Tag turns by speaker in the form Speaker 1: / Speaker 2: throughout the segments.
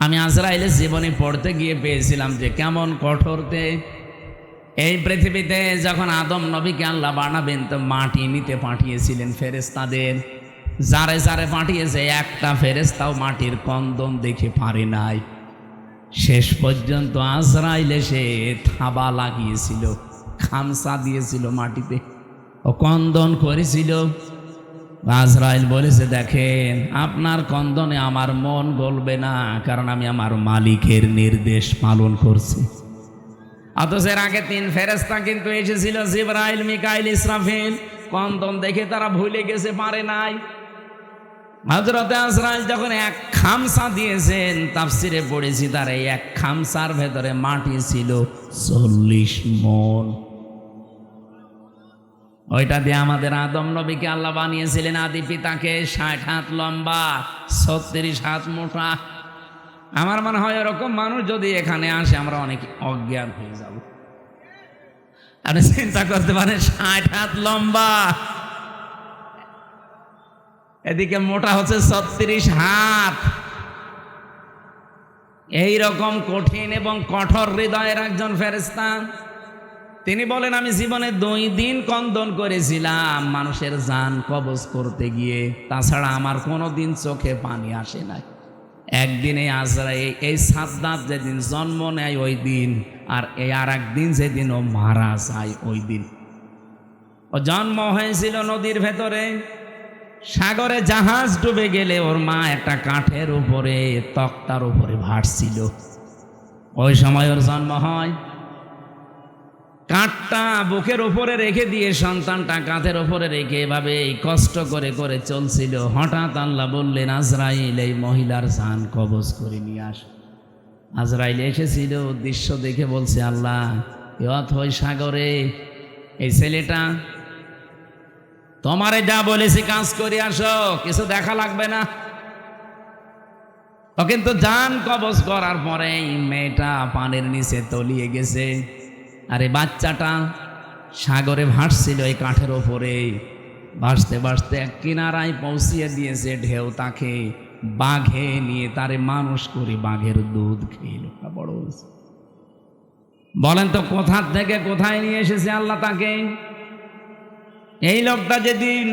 Speaker 1: আমি আজরাইলের জীবনী পড়তে গিয়ে পেয়েছিলাম যে কেমন কঠোরতে। এই পৃথিবীতে যখন আদম নবীকে আল্লাহ বানাবেন তো মাটি নিতে পাঠিয়েছিলেন ফেরেশতাদের, যারে যারে পাঠিয়েছে একটা ফেরেশতাও মাটির কন্দন দেখে পারে নাই। শেষ পর্যন্ত আজরাইল এসে থাবা লাগিয়েছিল, খামসা দিয়েছিল মাটিতে, ও কন্দন করেছিল। আজরাইল বলেছে, দেখেন আপনার কন্দনে আমার মন গলবে না, কারণ আমি আমার মালিকের নির্দেশ পালন করছি। অথচ এর আগে 3 ফেরেশতা কিন্তু এসেছিল, জিবরাইল, মিকাইল, ইসরাফিল। কন্দন দেখে তারা ভুলে গেছে, পারে নাই। হযরতে আজরাইল যখন এক খামসা দিয়েছেন, তাফসিরে পড়েছি তার এই এক খামসার ভেতরে মাটি ছিল 40 মণ। ওইটা দিয়ে আমাদের আদম নবীকে আল্লাহ বানিয়েছিলেন, আদি পিতাকে। 60 হাত লম্বা, 36 হাত মোটা। আমার মনে হয় এরকম মানুষ যদি এখানে আসে আমরা অনেক অজ্ঞান হয়ে যাব। আপনি চিন্তা করতে পারেন, 60 হাত লম্বা, এদিকে মোটা হচ্ছে 36 হাত। এইরকম কঠিন এবং কঠোর হৃদয়ের একজন ফেরেশতা। তিনি বলেন, আমি জীবনে 2 দিন কন্দন করেছিলাম মানুষের জান কবজ করতে গিয়ে, তাছাড়া আমার কোনো দিন চোখে পানি আসে নাই। একদিনে আজরাইল এই সাদ্দাত যেদিন জন্ম নেয় ওই দিন, আর এই আর একদিন যেদিন ও মারা যায় ওই দিন। ও জন্ম হয়েছিল নদীর ভেতরে, সাগরে জাহাজ ডুবে গেলে ওর মা একটা কাঠের উপরে, তক্তার উপরে ভাসছিল। ওই সময় ওর জন্ম হয়। কাঠটা বুকের উপরে রেখে দিয়ে সন্তানটা কাঁধের উপরে রেখে এভাবে কষ্ট করে করে চলছিল। হঠাৎ আল্লাহ বললেন, আজরাইল এই মহিলার জান কবজ করে নিয়ে আস। আজরাইল এসেছিল, দৃশ্য দেখে বলছে, আল্লাহ ওই সাগরে এই ছেলেটা, তোমারে যা বলেছি কাজ করে আসো, কিছু দেখা লাগবে না। ও কিন্তু জান কবজ করার পরে মেয়েটা পানির নিচে তলিয়ে গেছে, আর এই বাচ্চাটা সাগরে ভাসছিল এই কাঠের ওপরে। ভাসতে ভাসতে এক কিনারায় পৌঁছিয়ে দিয়েছে ঢেউ তাকে। বাঘে নিয়ে তারে মানুষ করে বাঘের দুধ খেয়ে লোকটা বড় হয়েছে। বলেন তো কোথা থেকে কোথায় নিয়ে এসেছে আল্লাহ তাকে? এই লোকটা যেদিন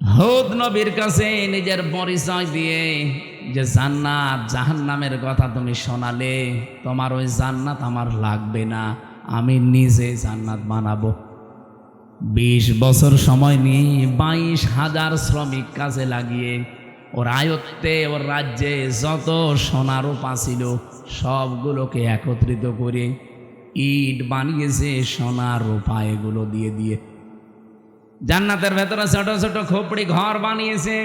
Speaker 1: হুদ নবীর কাছে নিজের পরিচয় দিয়ে যে জান্নাত জাহান্নামের কথা তুমি শোনালে, তোমার ওই জান্নাত আমার লাগবে না, আমি নিজে জান্নাত বানাবো। 20 বছর সময় নিয়ে 22,000 শ্রমিক কাজে লাগিয়ে ওর আয়ত্তে, ওর রাজ্যে যত সোনা রূপা ছিল সবগুলোকে একত্রিত করে ইট বানিয়েছে সোনা রূপা এগুলো দিয়ে দিয়ে। জান্নাতের ভেতরে ছোট ছোট খোপড়ি ঘর বানিয়েছে।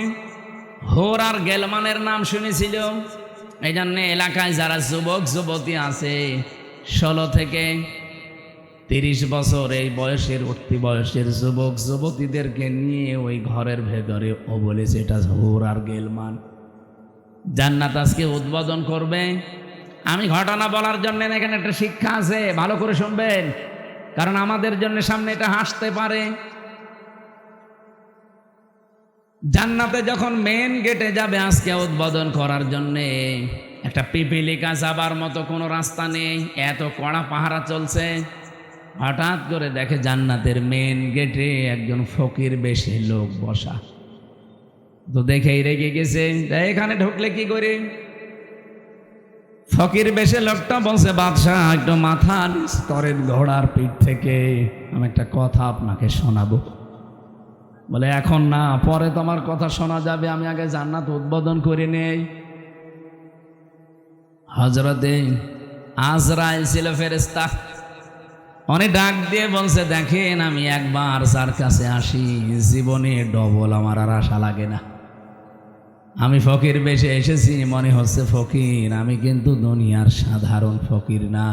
Speaker 1: হোর আর গেলমানের নাম শুনেছিল। এই জন্য এলাকায় যারা যুবক যুবতী আছে 16 থেকে 30 বছর এই বয়সের, উঠতি বয়সের যুবক যুবতীদেরকে নিয়ে ওই ঘরের ভেতরে ও বলেছে এটা হোর আর গেলমান। জান্নাত আজকে উদ্বোধন করবে। আমি ঘটনা বলার জন্য এখানে একটা শিক্ষা আছে, ভালো করে শুনবেন, কারণ আমাদের জন্য সামনে এটা হাসতে পারে। জান্নাতে যখন মেন গেটে যাবে আজকে উদ্বোধন করার জন্যে, একটা পিপিলিকা যাবার মতো কোনো রাস্তা নেই, এত কড়া পাহারা চলছে। হঠাৎ করে দেখে জান্নাতের মেন গেটে একজন ফকির বেশে লোক বসা। তো দেখেই রেগে গেছে, এখানে ঢুকলে কি করে? ফকির বেশে লোকটা বলছে, বাদশাহ একটু মাথা নিচ করেন ঘোড়ার পিঠ থেকে, আমি একটা কথা আপনাকে শোনাবো। বলে এখন না, পরে তোমার কথা শোনা যাবে, আমি আগে জান্নাত উদ্বোধন করে নেই। হযরতে আজরাইল ছিল ফেরেশতা। উনি ডাক দিয়ে বলছে, দেখেন আমি একবার যার কাছে আসি জীবনে ডবল আমার আর আশা লাগে না। আমি ফকির বেশে এসেছি, মনে হচ্ছে ফকির, আমি কিন্তু দুনিয়ার সাধারণ ফকির না,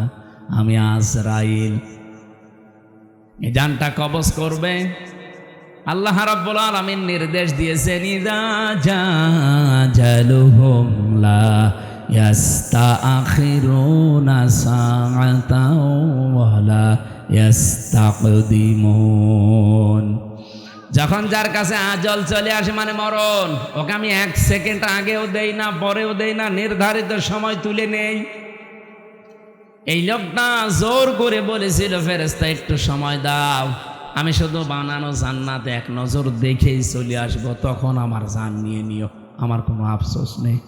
Speaker 1: আমি আজরাইল। এই জানটা কবজ করবে। আল্লাহ রাব্বুল আলামিন নির্দেশ দিয়েছেন, ইযা জাজালুহুম লা ইয়াস্তাখিরুনা সাআতাও ওয়া লা ইয়াস্তাকদিমুন। যখন যার কাছে আজল চলে আসে মানে মরণ, ওকে আমি 1 সেকেন্ড আগেও দেই না, পরেও দেই না, নির্ধারিত সময় তুলে নেই। এই লোকটা জোর করে বলেছিল, ফেরেশতা একটু সময় দাও, আমি শুধু বানানো জান্নাতে এক নজর দেখেই চলে আসবো, তখন আমার জান নিয়ে নিও, আমার কোনো আফসোস নেই।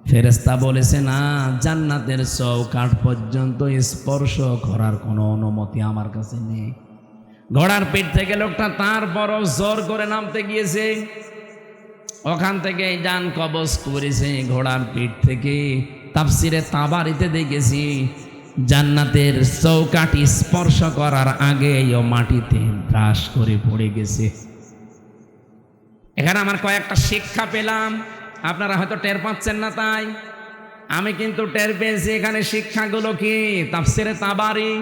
Speaker 1: ফেরেশতা বলেছে, না, জান্নাতের চৌকাঠ পর্যন্ত স্পর্শ করার কোনো অনুমতি আমার কাছে নেই। ঘোড়ার পিঠ থেকে লোকটা তারপরও জোর করে নামতে গিয়েছে, ওখান থেকে জান কবজ করেছে ঘোড়ার পিঠ থেকে। তাফসিরে তাবারিতে দেখেছি জান্নাতের চৌকাঠি স্পর্শ করার আগেই ও মাটিতে ব্রাশ করে পড়ে গেছে। এখানে আমার কয়েকটা শিক্ষা পেলাম, আপনারা হয়তো টের পাচ্ছেন না, তাই আমি কিন্তু টের পেয়েছি। এখানে শিক্ষাগুলো কি? তাফসিরে তাবারি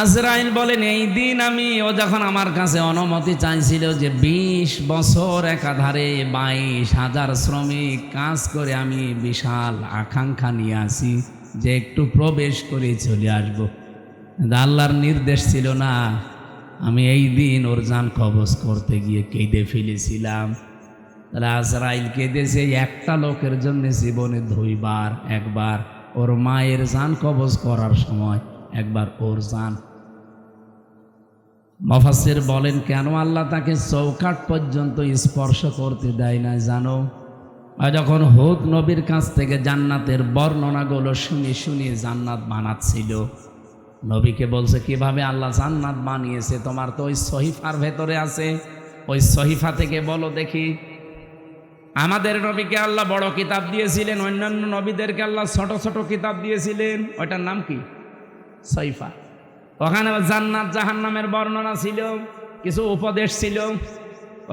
Speaker 1: আজরাইল বলেন, এই দিন ও যখন আমার কাছে অনুমতি চাইছিল যে 20 বছর একাধারে 22,000 শ্রমিক কাজ করে আমি বিশাল আকাঙ্ক্ষা নিয়ে আসি যে একটু প্রবেশ করে চলে আসবো, আল্লাহর নির্দেশ ছিল না। আমি এই দিন ওর জান কবজ করতে গিয়ে কেঁদে ফেলেছিলাম। তাহলে আজরাইল কেঁদেছে একটা লোকের জন্য জীবনে 2 বার, একবার ওর মায়ের জান কবজ করার সময়, একবার ওর জান। মুফাসসির বলেন, কেন আল্লাহ তাকে চৌকাঠ পর্যন্ত স্পর্শ করতে দেয় না জানো? যখন হুদ নবীর কাছ থেকে জান্নাতের বর্ণনাগুলো শুনে জান্নাত বানাচ্ছিল, নবীকে বলছে, কিভাবে আল্লাহ জান্নাত বানিয়েছে তোমার তো ওই সহিফার ভেতরে আছে, ওই সহিফা থেকে বলো দেখি। আমাদের নবীকে আল্লাহ বড় কিতাব দিয়েছিলেন, অন্যান্য নবীদেরকে আল্লাহ ছোট ছোট কিতাব দিয়েছিলেন, ওইটার নাম কি? সহিফা। ওখানে জান্নাত জাহান্নামের বর্ণনা ছিল, কিছু উপদেশ ছিল।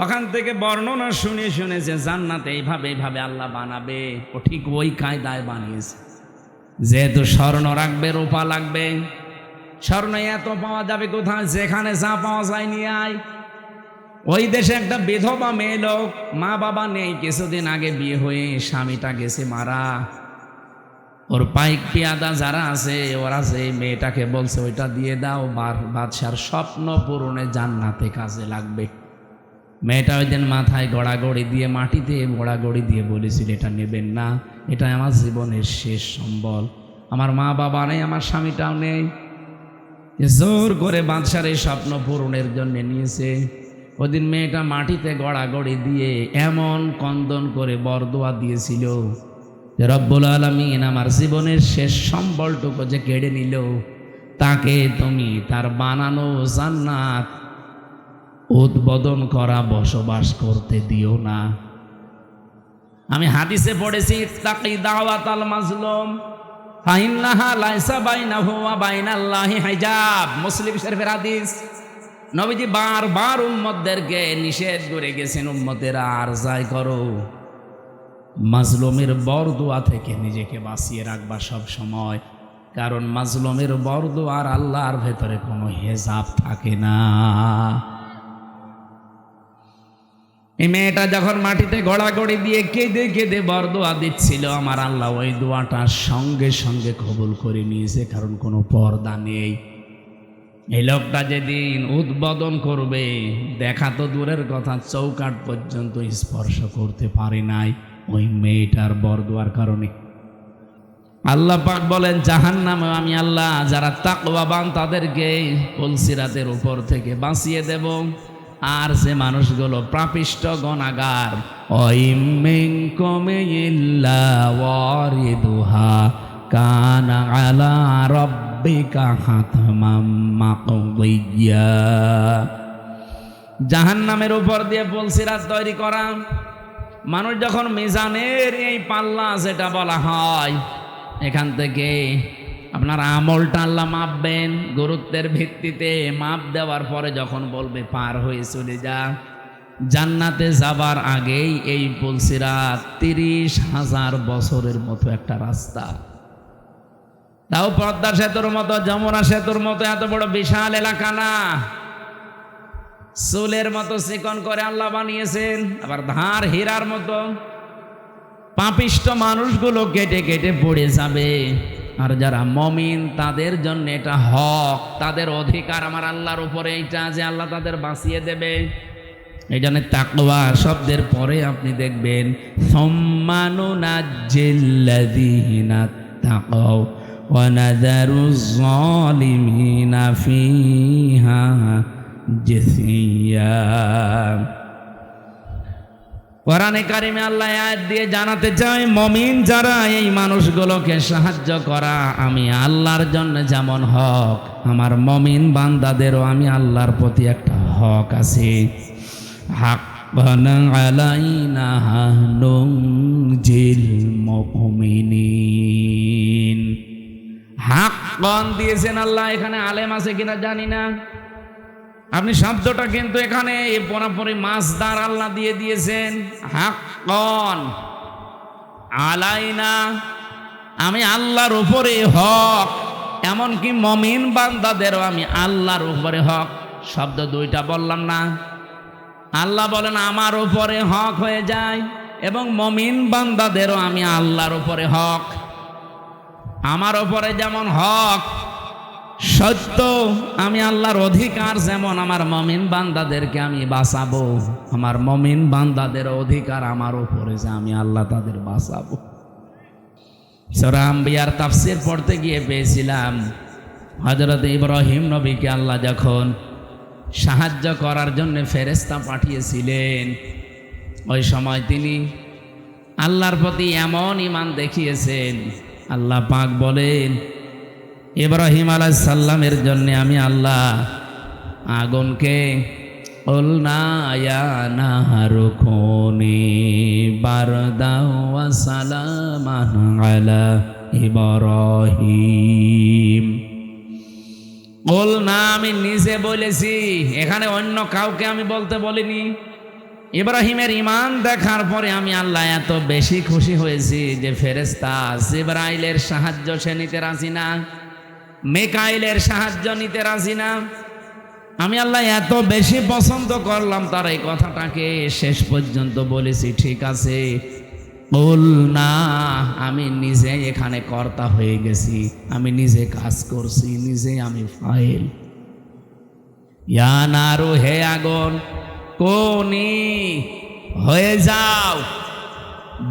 Speaker 1: ওখান থেকে বর্ণনা শুনে যে জান্নাত এইভাবে আল্লাহ বানাবে, ও ঠিক ওই কায়দায় বানিয়েছে। যেহেতু স্বর্ণ রাখবে, রূপা লাগবে, স্বর্ণ এত পাওয়া যাবে কোথায়? যেখানে যা পাওয়া যায় নিয়ে আয়। ওই দেশে একটা বিধবা মেয়ে লোক, মা বাবা নেই, কিছুদিন আগে বিয়ে হয়ে স্বামীটা গেছে মারা। ওর পাইক পিয়াদা যারা আছে, ওরা যে মেয়েটাকে বলছে ওইটা দিয়ে দাও, বাদশার স্বপ্ন পূরণে জান্নাতে কাজে লাগবে। মেয়েটা ওই দিন মাথায় গড়াগড়ি দিয়ে, মাটিতে গড়াগড়ি দিয়ে বলেছিল, এটা নেবেন না, এটা আমার জীবনের শেষ সম্বল, আমার মা বাবা নেই, আমার স্বামীটাও নেই। জোর করে বাদশার এই স্বপ্ন পূরণের জন্য নিয়েছে। ওদিন মেয়েটা মাটিতে গড়াগড়ি দিয়ে এমন কন্দন করে বরদোয়া দিয়েছিল যে রব্বুল আলামিন আমার জীবনের শেষ সম্বলটুকু যে কেড়ে নিল, তাকে তুমি তার বানানো জান্নাত উদ্বোধন করা বসবাস করতে দিও না। আমি হাদিসে পড়েছি, তাকি দাওয়াতাল মাজলুম ফাইন্নাহা লাইসা বাইনাহু ওয়া বাইনাল্লাহি হিজাব। মুসলিম শরীফের হাদিস। নবীজি বারবার উম্মতদেরকে নিষেধ করে গেছেন, উম্মতেরা আর যাই করো, মাজলুমের বরদোয়া থেকে নিজেকে বাঁচিয়ে রাখবা সব সময়, কারণ মাজলুমের বরদোয়ার আল্লাহর ভেতরে কোনো হেজাব থাকে না। এই মেয়েটা যখন মাটিতে গড়াগড়ি দিয়ে কেঁদে কেঁদে বরদোয়া দিচ্ছিল, আমার আল্লাহ ওই দোয়াটা সঙ্গে সঙ্গে কবুল করে নিয়েছে, কারণ কোনো পর্দা নেই। এই লোকটা যেদিন উদ্বোধন করবে, দেখা তো দূরের কথা, চৌকাঠ পর্যন্ত স্পর্শ করতে পারে নাই ওই মেয়েটার বরদোয়ার কারণে। আল্লাহ পাক বলেন, জাহান্নামে আমি আল্লাহ যারা তাকওয়াবান তাদেরকে পুলসিরাতের উপর থেকে বাঁচিয়ে দেব। আর যে মানুষগুলো পাপিষ্ট গুনাহগার, ওয়াইমিনকুম ইল্লা ওয়ারিদুহা কানা আলা রাব্বিকা হাতমাম মাকদিয়া। জাহান্নামের উপর দিয়ে পুলসিরাত তৈরি করা। মানুষ যখন মিজানের এই পাল্লা যেটা বলা হয়, এখান থেকে আপনার আমলটা আল্লাহ মাপবেন, গুরুত্বের ভিত্তিতে মাপ দেওয়ার পরে যখন বলবে পার হয়ে চলে যা, জান্নাতে যাবার আগেই এই পুলসিরাত 30,000 বছরের মতো একটা রাস্তা। তাও পদ্মা সেতুর মতো, যমুনা সেতুর মতো এত বড় বিশাল এলাকা না, চুলের মতো চিকন করে আল্লাহ বানিয়েছেন, আবার ধার হীরার মতো। পাপিষ্ট মানুষগুলো কেটে কেটে পড়ে যাবে, আর যারা মমিন তাদের জন্য এটা হক, তাদের অধিকার আমার আল্লাহর উপরে এইটা যে আল্লাহ তাদের বাঁচিয়ে দেবে। এই জন্য তাকওয়া শব্দের পরে আপনি দেখবেন সুম্মা নুনাজ্জিল্লাযীনা তাকাও ওয়া নাযারুজ যালিমিনা ফীহা জাসিয়া। কোরআনে কারিমে আল্লাহ আয়াত দিয়ে জানাতে চায়, মুমিন যারা এই মানুষগুলোকে সাহায্য করা আমি আল্লাহর জন্য যেমন হক, আমার মুমিন বান্দাদেরও আমি আল্লাহর প্রতি একটা হক আছে। হাক্কান আলাইনা নুনজিল মুমিনিন। হাক্কান দিয়েছেন আল্লাহ, এখানে আলেম আছে কিনা জানি না, আপনি শব্দটা কিন্তু এখানে পুরোপুরি মাসদার আল্লাহ দিয়ে দিয়েছেন। হাক্কান আলাইনা, আমি আল্লাহর উপরে হক, এমনকি মুমিন বান্দাদেরও আমি আল্লাহর উপরে হক। শব্দ দুইটা বললাম না? আল্লাহ বলেন আমার উপরে হক হয়ে যায়, এবং মুমিন বান্দাদেরও আমি আল্লাহর উপরে হক। আমার উপরে যেমন হক সত্য, আমি আল্লাহর অধিকার যেমন আমার মুমিন বান্দাদেরকে আমি বাঁচাবো, আমার মুমিন বান্দাদের অধিকার আমার উপরে যে আমি আল্লাহ তাদের বাঁচাবো। সূরা আম্বিয়ার তাফসীর পড়তে গিয়ে পেয়েছিলাম হযরত ইব্রাহিম নবীকে আল্লাহ যখন সাহায্য করার জন্য ফেরেশতা পাঠিয়েছিলেন, ওই সময় তিনি আল্লাহর প্রতি এমন ঈমান দেখিয়েছেন, আল্লাহ পাক বলেন ইব্রাহিম আলাইহিস সালামের জন্য আমি আল্লাহ আগুনকে কুলনা ইয়া নাহারু কুনি বারদাও ওয়া সালামান আলা ইব্রাহিম। কুলনা আমি নিজে বলেছি, এখানে অন্য কাউকে আমি বলতে বলিনি। ইব্রাহিমের ঈমান দেখার পরে আমি আল্লাহ এত বেশি খুশি হয়েছি যে ফেরেশতা জিবরাইলের সাহায্য সে নিতে রাজি না, মিকাইলের সাহায্য নিতে রাজি না। আমি আল্লাহ এত বেশি পছন্দ করলাম তার এই কথাটাকে, শেষ পর্যন্ত বলেছি ঠিক আছে বল না, আমি নিজে এখানে কর্তা হয়ে গেছি, আমি নিজে কাজ করছি, নিজে আমি ফাইল। ইয়া নারু, হে আগুন, কোনি হয়ে যাও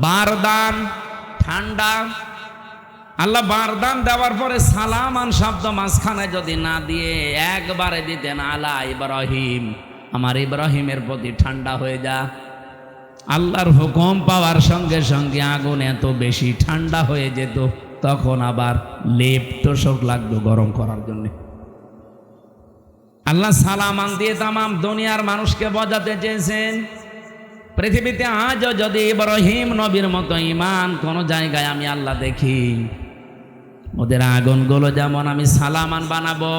Speaker 1: বারদান, ঠান্ডা। আল্লাহ বারদান দেওয়ার পরে সালামান শব্দ মাঝখানে যদি না দিয়ে একবারে দিতেন আলা ইব্রাহিম, আমার ইব্রাহিমের প্রতি ঠান্ডা হয়ে যা। আল্লাহর হুকুম পাওয়ার সঙ্গে সঙ্গে আগুন এত বেশি ঠান্ডা হয়ে যেত, তখন আবার লেপ তোষক লাগতো গরম করার জন্য। আল্লাহ সালামান দিয়ে তামাম দুনিয়ার মানুষকে বোঝাতে চেয়েছেন, পৃথিবীতে আজও যদি ইব্রাহিম নবীর মতো ঈমান কোন জায়গায় আমি আল্লাহ দেখি, ওদের আগুনগুলো যেমন আমি সালামান বানাবো,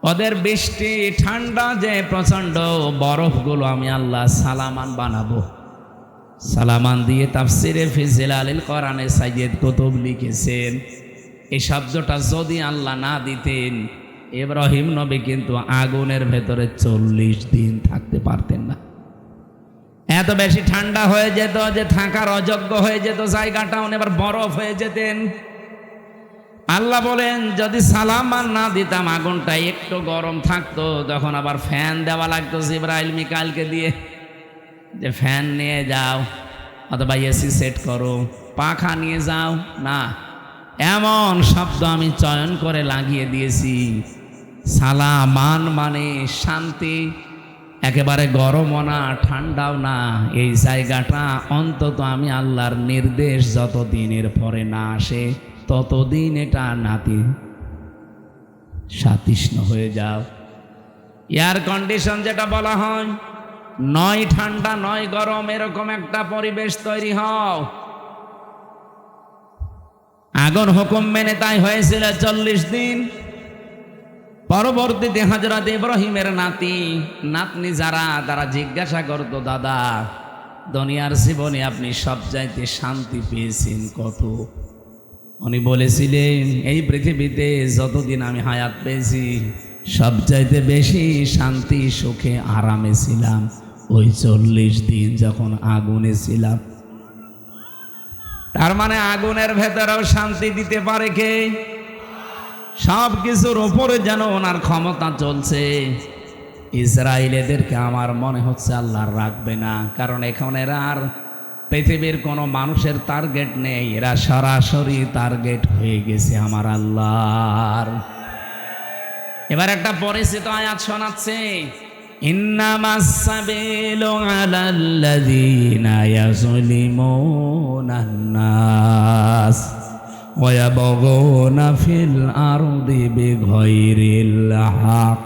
Speaker 1: ওদের বৃষ্টি ঠান্ডা যে প্রচন্ড বরফগুলো আমি আল্লাহ সালামান বানাবো। সালামান দিয়ে তাফসিরে ফি জিলালিল কোরআনে সাইয়্যিদ কুতুব লিখেছেন, এই শব্দটা যদি আল্লাহ না দিতেন ইব্রাহিম নবী কিন্তু আগুনের ভেতরে 40 দিন থাকতে পারতেন না। এত বেশি ঠান্ডা হয়ে যেত যে থাকার অযোগ্য হয়ে যেত জায়গাটা, এবার বরফ হয়ে যেতেন। আল্লাহ বলেন যদি সালামান না দিতাম আগুনটা একটু গরম থাকতো, তখন আবার ফ্যান দেওয়া লাগতো জিবরাইল মিকাইলকে দিয়ে, যে ফ্যান নিয়ে যাও অথবা এসি সেট করো, পাখা নিয়ে যাও না, এমন শব্দ আমি চয়ন করে লাগিয়ে দিয়েছি। সালামান মানে শান্তি, একেবারে গরমও না ঠান্ডাও না, এই জায়গাটা অন্তত আমি আল্লাহর নির্দেশ যতদিনের পরে না আসে ততদিন এটা নাতিশীতোষ্ণ হয়ে যাও। এয়ার কন্ডিশন যেটা বলা হয়, নয় ঠান্ডা নয় গরম, এরকম একটা পরিবেশ তৈরি হও। আগুন হুকুম মেনে তাই হয়েছিল 40 দিন। পরবর্তীতে হযরত ইব্রাহিমের নাতনি যারা তারা জিজ্ঞাসা করতো, দাদা দুনিয়ার জীবনে আপনি সবচাইতে শান্তি পেয়েছেন কত? উনি বলেছিলেন এই পৃথিবীতে যতদিন আমি হায়াত পেয়েছি সবচাইতে বেশি শান্তি সুখে আরামে ছিলাম ওই 40 দিন যখন আগুনে ছিলাম। তার মানে আগুনের ভেতরেও শান্তি দিতে পারে কে? সব কিছুর উপরে যেন ওনার ক্ষমতা চলছে। ইসরায়েলিদেরকে আমার মনে হচ্ছে আল্লাহ রাখবে না, কারণ এখন এরা আর পৃথিবীর কোনো মানুষের টার্গেট নেই, এরা সরাসরি টার্গেট হয়ে গেছে আমার আল্লাহর। এবার একটা পরিচিত আয়াত শোনাচ্ছে, ইন্নামাস সাবিলু আলাল্লাযীনা ইয়াযলিমুনান নাস ওয়া ইয়াবগুনা ফিল আরদি বিগাইরিল হক।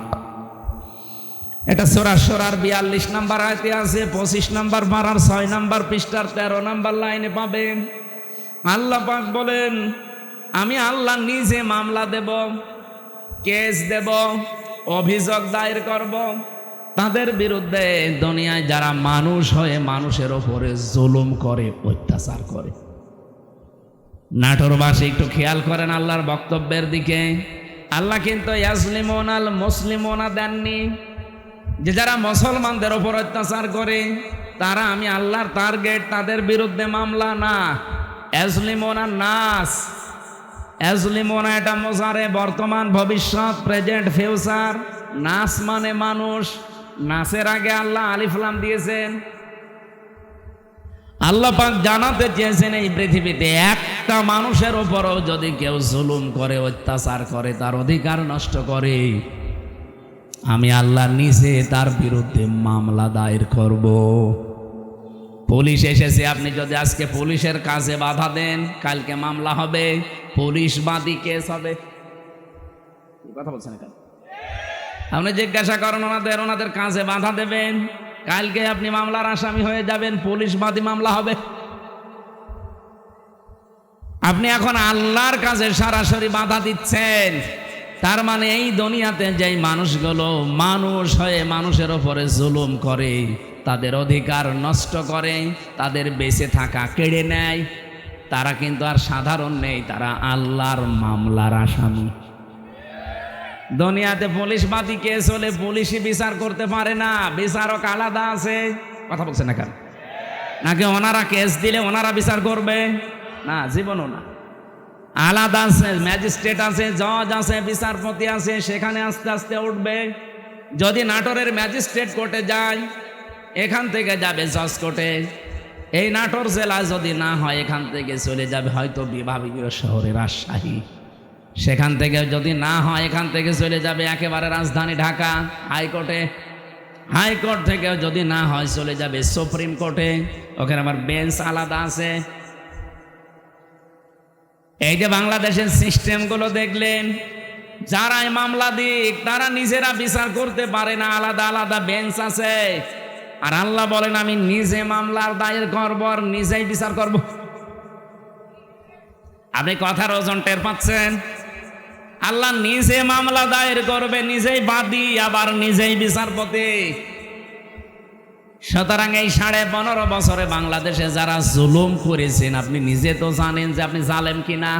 Speaker 1: এটা সূরা শুরার 42 নম্বর আয়াতে আছে, 25 নম্বর পারার 6 নম্বর পৃষ্ঠার 13 নম্বর লাইনে পাবেন। আল্লাহ পাক বলেন, আমি আল্লাহ নিজে মামলা দেব, কেস দেব, অভিযোগ দায়ের করব তাদের বিরুদ্ধে, দুনিয়ায় যারা মানুষ হয়ে মানুষের ওপরে জুলুম করে, অত্যাচার করে। নাটোরবাসী একটু খেয়াল করেন আল্লাহর বক্তব্যের দিকে। আল্লাহ কিন্তু ইয়াজলিমুনাল মুসলিমুনা দেননি, যে যারা মুসলমানদের ওপর অত্যাচার করে তারা আমি আল্লাহর টার্গেট, তাদের বিরুদ্ধে মামলা না। ইয়াজলিমুনা নাস, ইয়াজলিমুনা এটা মুজারে, বর্তমান, ভবিষ্যৎ, প্রেজেন্ট, ফিউচার। নাস মানে মানুষ, নাসের আগে আল্লাহ আলিফ লাম দিয়েছেন। আল্লাহ পাক জানাতে চেয়েছেন এই পৃথিবীতে একটা মানুষের উপরও যদি কেউ জুলুম করে, অত্যাচার করে, তার অধিকার নষ্ট করে, আমি আল্লাহ নিজে তার বিরুদ্ধে মামলা দায়ের করব। পুলিশ এসেছে, আপনি যদি আজকে পুলিশের কাজে বাধা দেন, কালকে মামলা হবে, পুলিশ বাদী কেস হবে। কথা বলছেন এখানে? আপনি জিজ্ঞাসা করেন ওনাদের কাজে বাধা দেবেন, কালকে আপনি মামলার আসামি হয়ে যাবেন, পুলিশ বাদী মামলা হবে। আপনি এখন আল্লাহর কাজে সরাসরি বাধা দিচ্ছেন, তার মানে এই দুনিয়াতে যেই মানুষগুলো মানুষ হয়ে মানুষের ওপরে জুলুম করে, তাদের অধিকার নষ্ট করে, তাদের বেঁচে থাকা কেড়ে নেয়, তারা কিন্তু আর সাধারণ নেই, তারা আল্লাহর মামলার আসামি। দুনিয়াতে পুলিশ বাদী কেস হলে পুলিশই বিচার করতে পারে না, বিচারক আলাদা আছে। কথা বলছে না কেন? নাকি ওনারা কেস দিলে ওনারা বিচার করবে? না, জীবনও না। আলাদা আছে, ম্যাজিস্ট্রেট আছে, জজ আছে, বিচারপতি আছে, সেখানে আস্তে আস্তে উঠবে। যদি নাটোরের ম্যাজিস্ট্রেট কোর্টে যায়, এখান থেকে যাবে জজ কোর্টে। এই নাটোর জেলা যদি না হয়, এখান থেকে চলে যাবে হয়তো বিভাগীয় শহরে রাজশাহী। সেখান থেকে যদি না হয়, এখান থেকে চলে যাবে একেবারে রাজধানী ঢাকা হাইকোর্টে। হাইকোর্ট থেকে যদি না হয়, চলে যাবে সুপ্রিম কোর্টে, ওখানে আমার বেঞ্চ আলাদা আছে। এই যে বাংলাদেশের সিস্টেমগুলো দেখলেন, যারাই মামলা দিক তারা নিজেরা বিচার করতে পারে না, আলাদা আলাদা বেঞ্চ আছে। আর আল্লাহ বলেন, আমি নিজে মামলার দায়ের করব আর নিজেই বিচার করব। আপনি কথার ওজন টের পাচ্ছেন? আল্লাহ নিজে মামলা দায়ের করবে, নিজেই বাদী, আবার নিজেই বিচারপতি। সুতরাং এই 15.5 বছরে বাংলাদেশে যারা জুলুম করেছেন, আপনি নিজে তো জানেন যে আপনি জালেম কিনা।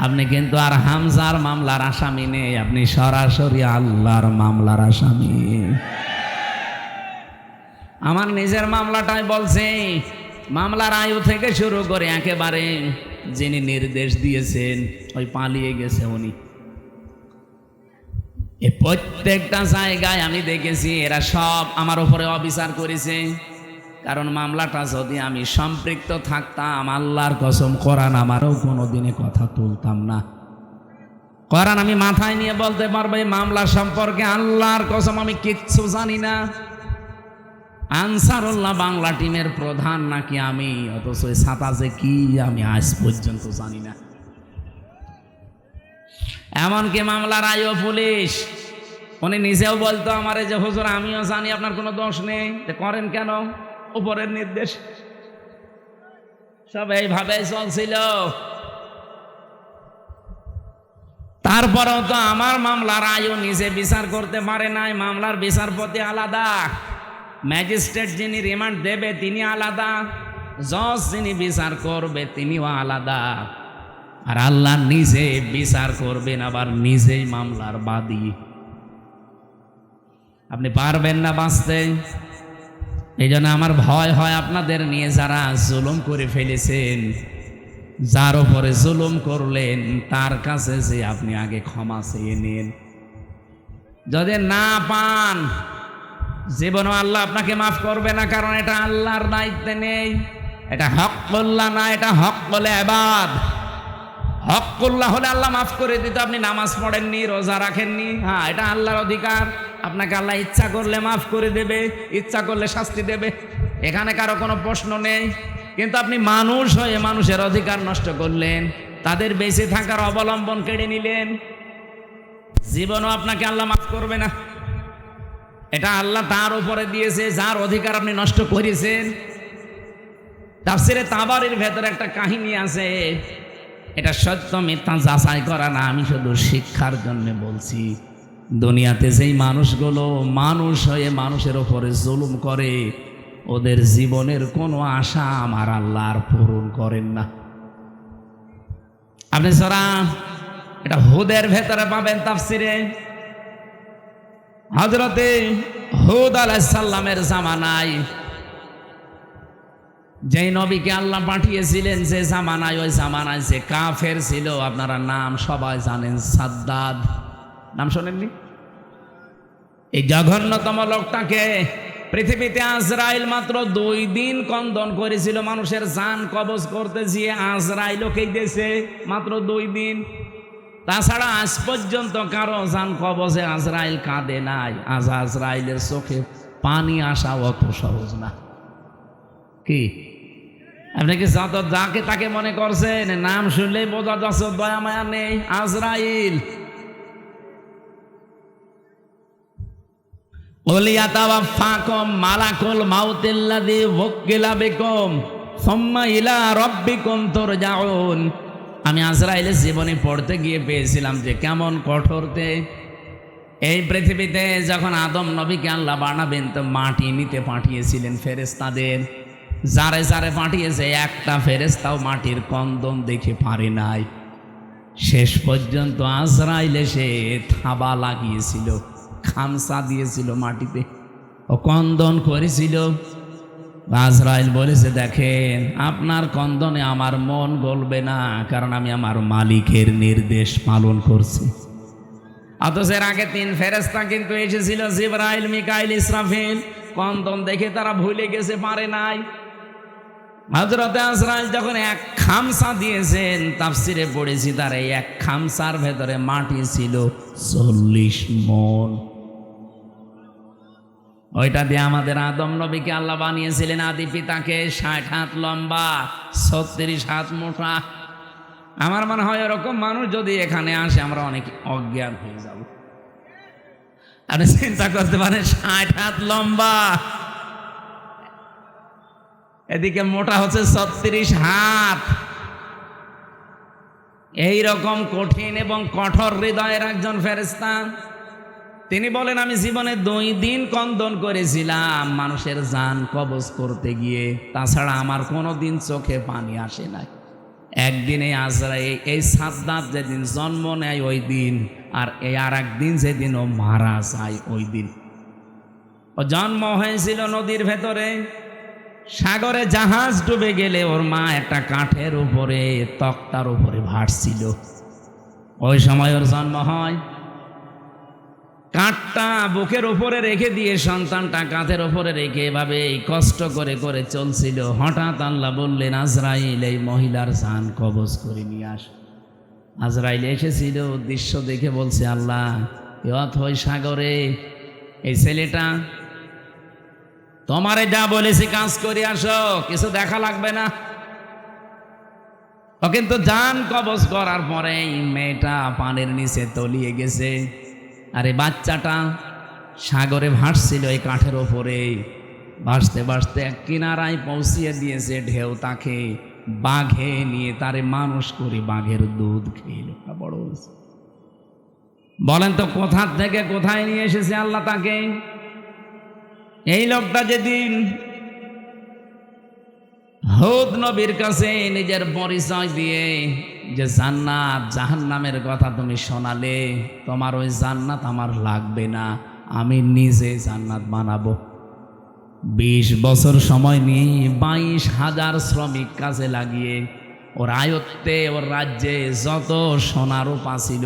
Speaker 1: আপনি কিন্তু আর হামজার মামলার আসামি নেই, আপনি সরাসরি আল্লাহর মামলার আসামি। আমার নিজের মামলাটাই বলছি, মামলার আয়ু থেকে শুরু করে একেবারে যিনি নির্দেশ দিয়েছেন, ওই পালিয়ে গেছে উনি, এই প্রত্যেকটা জায়গায় আমি দেখেছি এরা সব আমার উপরে অবিচার করেছে। কারণ মামলাটা যদি আমি সম্পৃক্ত থাকতাম, আল্লাহর কসম কোরআন আমারও কোনোদিনে কথা তুলতাম না। কোরআন আমি মাথায় নিয়ে বলতে পারবো এই মামলা সম্পর্কে আল্লাহর কসম আমি কিচ্ছু জানি না। আনসারুল্লাহ বাংলা টিমের প্রধান নাকি আমি, অথচ ছাতা যে কি আমি আজ পর্যন্ত জানি না। এমনকি মামলার আইও পুলিশ, উনি নিজেও বলতো আমারে যে হুজুর আমিও জানি আপনার কোনো দোষ নেই, করেন কেন? উপরের নির্দেশ। সব এইভাবে চলছিল। তারপরেও তো আমার মামলার আইও নিজে বিচার করতে পারে নাই, মামলার বিচারপতি আলাদা, ম্যাজিস্ট্রেট যিনি রিমান্ড দেবে তিনি আলাদা, জজ যিনি বিচার করবে তিনিও আলাদা। আর আল্লাহ নিজে বিচার করবেন, আবার নিজেই মামলার বাদী। আপনি পারবেন না বাঁচতে। এই জন্য আমার ভয় হয় আপনাদের নিয়ে, যারা জুলুম করে ফেলেছেন, যার উপরে জুলুম করলেন তার কাছে যে আপনি আগে ক্ষমা চেয়ে নিন। যদি না পান জীবনও আল্লাহ আপনাকে মাফ করবে না, কারণ এটা আল্লাহর দায়িত্বে নেই। এটা হক্কুল্লাহ না, এটা হক্কুল ইবাদ। হক্কুল্লাহ হলে আল্লাহ মাফ করে দিত, আপনি নামাজ পড়েননি, রোজা রাখেননি, হ্যাঁ এটা আল্লাহর অধিকার। আপনাকে আল্লাহ ইচ্ছা করলে মাফ করে দেবে, ইচ্ছা করলে শাস্তি দেবে, এখানে কারো কোনো প্রশ্ন নেই। কিন্তু আপনি মানুষ হয়ে মানুষের অধিকার নষ্ট করলেন, তাদের বেঁচে থাকার অবলম্বন কেড়ে নিলেন, জীবনও আপনাকে আল্লাহ মাফ করবে না। এটা আল্লাহ তার উপরে দিয়েছে যার অধিকার আপনি নষ্ট করেছেন। তাফসিরে তাবারির ভেতরে একটা কাহিনী আছে, এটা সত্য মিথ্যা যাচাই করা না, আমি শুধু শিক্ষার জন্য বলছি। দুনিয়াতে যেই মানুষগুলো মানুষ হয়ে মানুষের ওপরে জুলুম করে, ওদের জীবনের কোনো আশা আমার আল্লাহ আর পূরণ করেন না। আপনি সূরা এটা হুদের ভেতরে পাবেন তাফসিরে। হযরতে হুদ আলাইহিস সালামের জামানায় যেই নবীকে আল্লাহ পাঠিয়েছিলেন, যে জামানায়, ওই জামানায় যে কাফের ছিল, আপনারা নাম সবাই জানেন, সাদ্দাদ, নাম শোনেননি? এই জঘন্যতম লোকটাকে পৃথিবীতে আজরাইল মাত্র 2 দিন কন্দন করেছিল মানুষের জান কবজ করতে গিয়ে। আজরাইলকেই দিয়েছে মাত্র 2 দিন। তাছাড়া আজ পর্যন্ত কারো জান কবজে আজরাইল কাঁদে নাই। আজরাইলের চোখে পানি আসা অত সহজ না। কি আপনি কি যাকে তাকে মনে করছেন? নাম শুনলেই বোঝা যাচ্ছে দয়া মায়া নেই। আজরাইল ওলিয়াতাওয়াফাকুম মালাকুল মাউতিল্লাযী ওয়াক্কিলা বিকুম সুম্মা ইলা রাব্বিকুম তুরজাউন। আমি আজরাইলের জীবনী পড়তে গিয়ে পেয়েছিলাম যে কেমন কঠোরতে। এই পৃথিবীতে যখন আদম নবীকে আল্লাহ বানাবেন তো মাটি নিতে পাঠিয়েছিলেন ফেরেশতাদের। যারে যারে পাঠিয়েছে, একটা ফেরেশতাও মাটির কন্দন দেখে পারে নাই। শেষ পর্যন্ত আজরাইল এসে থাবা লাগিয়েছিল, খামসা দিয়েছিল মাটিতে, ও কন্দন করেছিল। আজরাইল বলেছে, দেখেন আপনার কন্দনে আমার মন গলবে না, কারণ আমি আমার মালিকের নির্দেশ পালন করছি। অথচ এর আগে 3 ফেরেশতা কিন্তু এসেছিল, জিবরাইল, মিকাইল, ইসরাফিল। কন্দন দেখে তারা ভুলে গেছে, পারে নাই। হযরতে আজরাইল যখন 1 খামসা দিয়েছেন, তাফসিরে পড়েছি তার এই 1 খামসার ভেতরে মাটি ছিল 40 মণ। ওইটা দিয়ে আমাদের আদম নবীকে আল্লাহ বানিয়েছিলেন, আদি পিতাকে। 60 হাত লম্বা, 36 হাত মোটা। আমার মনে হয় এরকম মানুষ যদি এখানে আসে, আমরা অনেক অজ্ঞান হয়ে যাব। আপনি চিন্তা করতে পারেন, 60 হাত লম্বা, এদিকে মোটা হচ্ছে 36 হাত। এই রকম কঠিন এবং কঠোর হৃদয়ের একজন ফেরেশতা। তিনি বলেন, আমি জীবনে 2 দিন কন্দন করেছিলাম মানুষের জান কবজ করতে গিয়ে, তাছাড়া আমার কোনো দিন চোখে পানি আসে নাই। একদিনে আজরাইল, এই সাদ্দাত যেদিন জন্ম নেয় ওই দিন, আর এই আর একদিন যেদিন ও মারা যায় ওই দিন। ও জন্ম হয়েছিল নদীর ভেতরে, সাগরে জাহাজ ডুবে গেলে ওর মা একটা কাঠের উপরে, তক্তার উপরে ভাসছিল। ওই সময় ওর জন্ম হয়। কাঠটা বুকের উপরে রেখে দিয়ে সন্তানটা কাঁধের উপরে রেখে এভাবে কষ্ট করে করে চলছিল। হঠাৎ আল্লাহ বললেন, আজরাইল এই মহিলার জান কবজ করে নিয়ে আস। আজরাইল এসেছিল, দৃশ্য দেখে বলছে, আল্লাহ ওই সাগরে এই ছেলেটা, তোমারে যা বলেছি কাজ করে আসো, কিছু দেখা লাগবে না। ও কিন্তু জান কবজ করার পরে মেয়েটা পানির নিচে তলিয়ে গেছে, আর এই বাচ্চাটা সাগরে ভাসছিল এই কাঠের ওপরে। ভাসতে ভাসতে এক কিনারায় পৌঁছিয়ে দিয়েছে ঢেউ তাকে। বাঘে নিয়ে তারে মানুষ করে বাঘের দুধ খেয়ে বড় হয়েছে। বলেন তো কোথা থেকে কোথায় নিয়ে এসেছে আল্লাহ তাকে? এই লোকটা যেদিন হুদ নবীর কাছে নিজের পরিচয় দিয়ে যে জান্নাত জাহান্নামের কথা তুমি শোনালে, তোমার ওই জান্নাত আমার লাগবে না, আমি নিজে জান্নাত বানাবো। 20 বছর সময় নিয়ে 22,000 শ্রমিক কাজে লাগিয়ে ওর আয়ত্তে, ওর রাজ্যে যত সোনা রূপা ছিল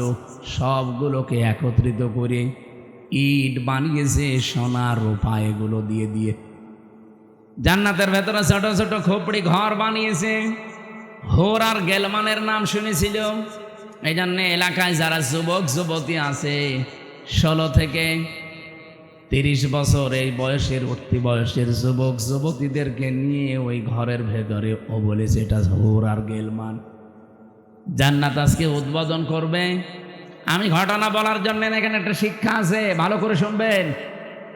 Speaker 1: সবগুলোকে একত্রিত করে ইট বানিয়েছে সোনা রূপা এগুলো দিয়ে দিয়ে। জান্নাতের ভেতরে ছোট ছোট খোপড়ি ঘর বানিয়েছে। হোর আর গেলমানের নাম শুনেছিল। এই জন্য এলাকায় যারা যুবক যুবতী আছে 16 থেকে 30 বছর এই বয়সের উঠতি বয়সের যুবক যুবতীদেরকে নিয়ে ওই ঘরের ভেতরে ও বলেছে এটা হোর আর গেলমান। জান্নাত আজকে উদ্বোধন করবে। আমি ঘটনা বলার জন্য এখানে একটা শিক্ষা আছে, ভালো করে শুনবেন,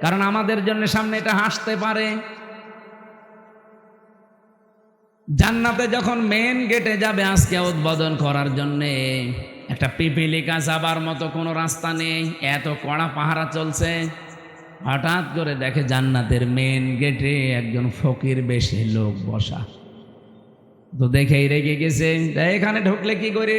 Speaker 1: কারণ আমাদের জন্য সামনে এটা হাসতে পারে। জান্নাতে যখন মেন গেটে যাবে আজকে উদ্বোধন করার জন্যে, একটা পিপিলিকা যাবার মতো কোনো রাস্তা নেই, এত কড়া পাহারা চলছে। হঠাৎ করে দেখে জান্নাতের মেন গেটে একজন ফকির বেশে লোক বসা। তো দেখেই রেগে গেছে, এখানে ঢুকলে কি করে?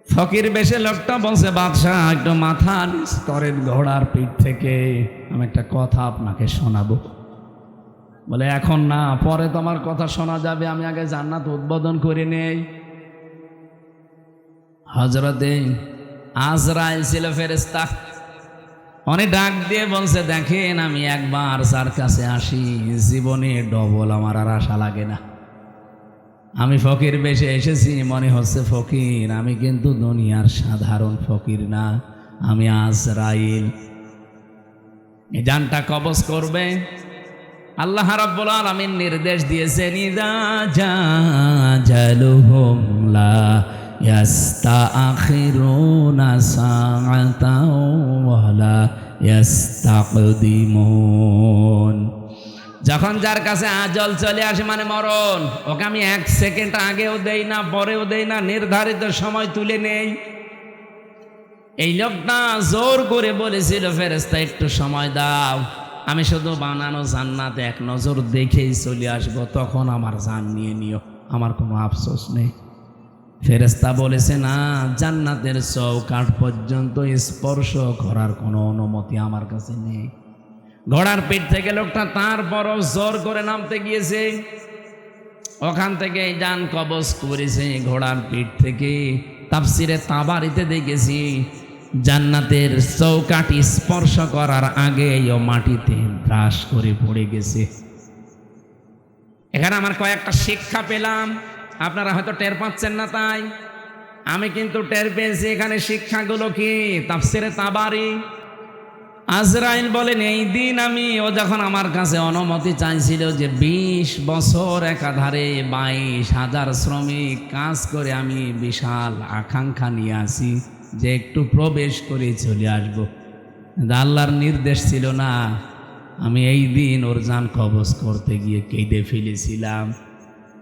Speaker 1: ফকির বেশে লোকটা বলছে, বাদশাহ একটু মাথা নিচ করেন ঘোড়ার পিঠ থেকে, আমি একটা কথা আপনাকে শোনাবো। বলে এখন না, পরে তোমার কথা শোনা যাবে, আমি আগে জান্নাত উদ্বোধন করে নেই। হযরতে আজরাইল ছিল ফেরেশতা, উনি ডাক দিয়ে বলছে, দেখেন আমি একবার যার কাছে আসি জীবনে ডবল আমার আর আশা লাগে না। আমি ফকির বেশে এসেছি, মনে হচ্ছে ফকির, আমি কিন্তু দুনিয়ার সাধারণ ফকির না, আমি আজরাইল। এই জানটা কবজ করবে। আল্লাহ রাব্বুল আলামিন নির্দেশ দিয়েছেন, ইযা জাজালুহুম লা ইয়াস্তাখিরুনা সাআতাও ওয়া লা ইয়াস্তাকদিমুন। যখন যার কাছে আজল চলে আসে মানে মরণ, ওকে আমি 1 সেকেন্ড আগেও দেই না পরেও দেই না, নির্ধারিত সময় তুলে নেই। এই লোকটা জোর করে বলেছিল, ফেরেশতা একটু সময় দাও, আমি শুধু বানানো জান্নাত এক নজর দেখেই চলে আসবো, তখন আমার জান নিয়ে নিও, আমার কোনো আফসোস নেই। ফেরেশতা বলেছে, না, জান্নাতের চৌকাঠ পর্যন্ত স্পর্শ করার কোনো অনুমতি আমার কাছে নেই। ঘোড়ার পিঠ থেকে লোকটা তারপরও জোর করে নামতে গিয়েছে, ওখান থেকে জান কবজ করেছে ঘোড়ার পিঠ থেকে। তাফসিরে তাবারিতে দেখেছি, জান্নাতের চৌকাঠ স্পর্শ করার আগে ও মাটিতে ব্রাশ করে পড়ে গেছে। এখানে আমার কয়েকটা শিক্ষা পেলাম, আপনারা হয়তো টের পাচ্ছেন না, তাই আমি কিন্তু টের পেয়েছি। এখানে শিক্ষাগুলো কি? তাফসিরে তাবারি আজরাইল বলেন, এই দিন ও যখন আমার কাছে অনুমতি চাইছিল যে 20 বছর একাধারে 22,000 শ্রমিক কাজ করে, আমি বিশাল আকাঙ্ক্ষা নিয়ে আসি যে একটু প্রবেশ করে চলে আসবো, আল্লাহর নির্দেশ ছিল না। আমি এই দিন ওর জান কবজ করতে গিয়ে কেঁদে ফেলেছিলাম।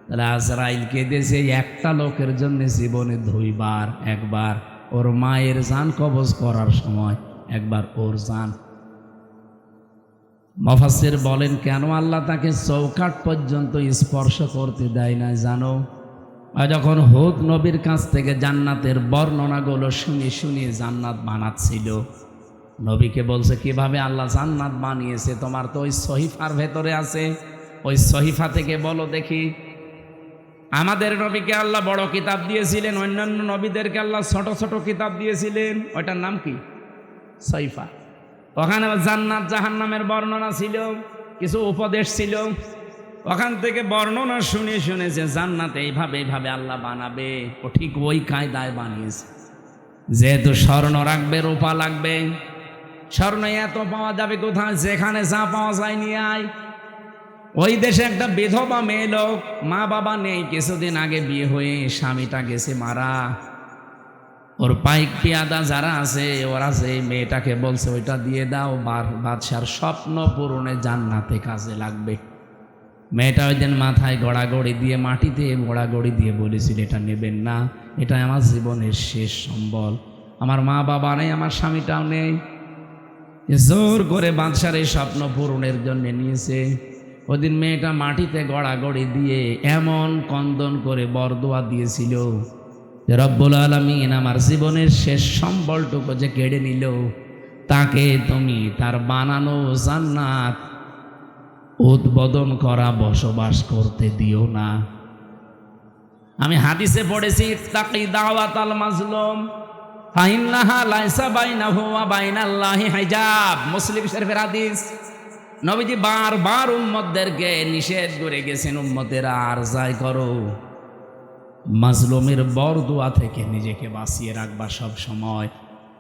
Speaker 1: তাহলে আজরাইল কেঁদেছে একটা লোকের জন্য জীবনে 2 বার, একবার ওর মায়ের জান কবজ করার সময়, একবার ওর জান। মুফাসসির বলেন, কেন আল্লাহ তাকে চৌকাঠ পর্যন্ত স্পর্শ করতে দেয় না জানো? যখন হুদ নবীর কাছ থেকে জান্নাতের বর্ণনাগুলো শুনে শুনে জান্নাত বানাচ্ছিল, নবীকে বলছে, কিভাবে আল্লাহ জান্নাত বানিয়েছে তোমার তো ওই সহিফার ভেতরে আছে, ওই সহিফা থেকে বলো দেখি। আমাদের নবীকে আল্লাহ বড় কিতাব দিয়েছিলেন, অন্যান্য নবীদেরকে আল্লাহ ছোট ছোট কিতাব দিয়েছিলেন, ওইটার নাম কি? সহিফা। ওখানে জান্নাত জাহান্নামের বর্ণনা ছিল, কিছু উপদেশ ছিল। ওখান থেকে বর্ণনা শুনে শুনে যে জান্নাত এইভাবে এইভাবে আল্লাহ বানাবে, ও ঠিক ওই কায়দায় বানিয়েছে। যেহেতু স্বর্ণ রাখবে, রূপা লাগবে, স্বর্ণ এত পাওয়া যাবে কোথায়? যেখানে যা পাওয়া যায় নিয়ে আয়। ওই দেশে একটা বিধবা মেয়ে লোক, মা বাবা নেই, কিছুদিন আগে বিয়ে হয়ে স্বামীটা গেছে মারা। ওর পাইক পিয়াদা যারা আছে, ওরা যে মেয়েটাকে বলছে ওইটা দিয়ে দাও, বাদশার স্বপ্ন পূরণে জান্নাতে কাজে লাগবে। মেয়েটা ওই দিন মাথায় গড়াগড়ি দিয়ে, মাটিতে গড়াগড়ি দিয়ে বলেছিল, এটা নেবেন না, এটা আমার জীবনের শেষ সম্বল, আমার মা বাবা নেই, আমার স্বামীটাও নেই। জোর করে বাদশার এই স্বপ্ন পূরণের জন্য নিয়েছে। ওদিন মেয়েটা মাটিতে গড়াগড়ি দিয়ে এমন কন্দন করে বরদোয়া দিয়েছিল যে রব্বুল আলামিন আমার জীবনের শেষ সম্বলটুকু যে কেড়ে নিল, তাকে তুমি তার বানানো জান্নাত উদ্বোধন করা বসবাস করতে দিও না। আমি হাদিসে পড়েছি, ইত্তাকি দাওয়াতাল মাজলুম, ফাইন্নাহা লাইসা বাইনাহু ওয়া বাইনাল্লাহি হিজাব, মুসলিম শরীফের হাদিস। নবীজি বারবার উম্মতদেরকে নিষেধ করে গেছেন, উম্মতেরা আর যাই করো, মাজলুমের বরদুয়া থেকে নিজেকে বাঁচিয়ে রাখবা সব সময়,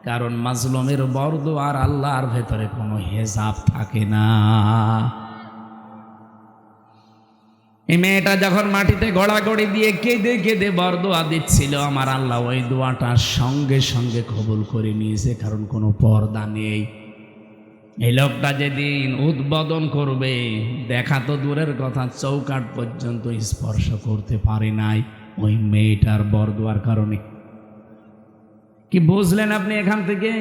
Speaker 1: কারণ মাজলুমের বরদুয়ার আল্লাহর ভেতরে কোনো হেজাব থাকে না। এই মেয়েটা যখন মাটিতে গড়াগড়ি দিয়ে কেঁদে কেঁদে বরদোয়া দিচ্ছিল, আমার আল্লাহ ওই দোয়াটা সঙ্গে সঙ্গে কবুল করে নিয়েছে, কারণ কোনো পর্দা নেই। এই লোকটা যেদিন উদ্বোধন করবে, দেখা তো দূরের কথা, চৌকাঠ পর্যন্ত স্পর্শ করতে পারে নাই ওই মেয়েটার বরদোয়ার কারণে। কি বুঝলেন আপনি এখান থেকে?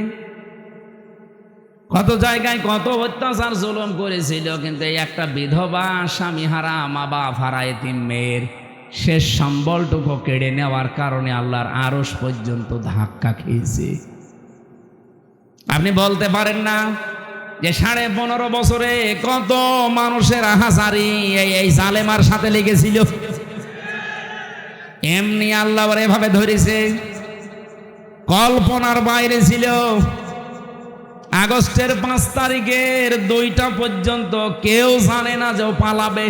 Speaker 1: কত জায়গায় কত অত্যাচার জুলুম করেছিল, কিন্তু এই একটা বিধবা, স্বামী হারা, মা বাপ হারা এতিম মেয়ের শেষ সম্বলটুকু কেড়ে নেওয়ার কারণে আল্লাহর আরশ পর্যন্ত ধাক্কা খেয়েছে। আপনি বলতে পারেন না যে 15.5 বছরে কত মানুষের আহাজারি এই জালেমার সাথে লেগেছিল, এমনি আল্লাহ এভাবে ধরেছে, কল্পনার বাইরে ছিল। আগস্টের 5 তারিখের 2টা পর্যন্ত কেউ জানে না যে ও পালাবে।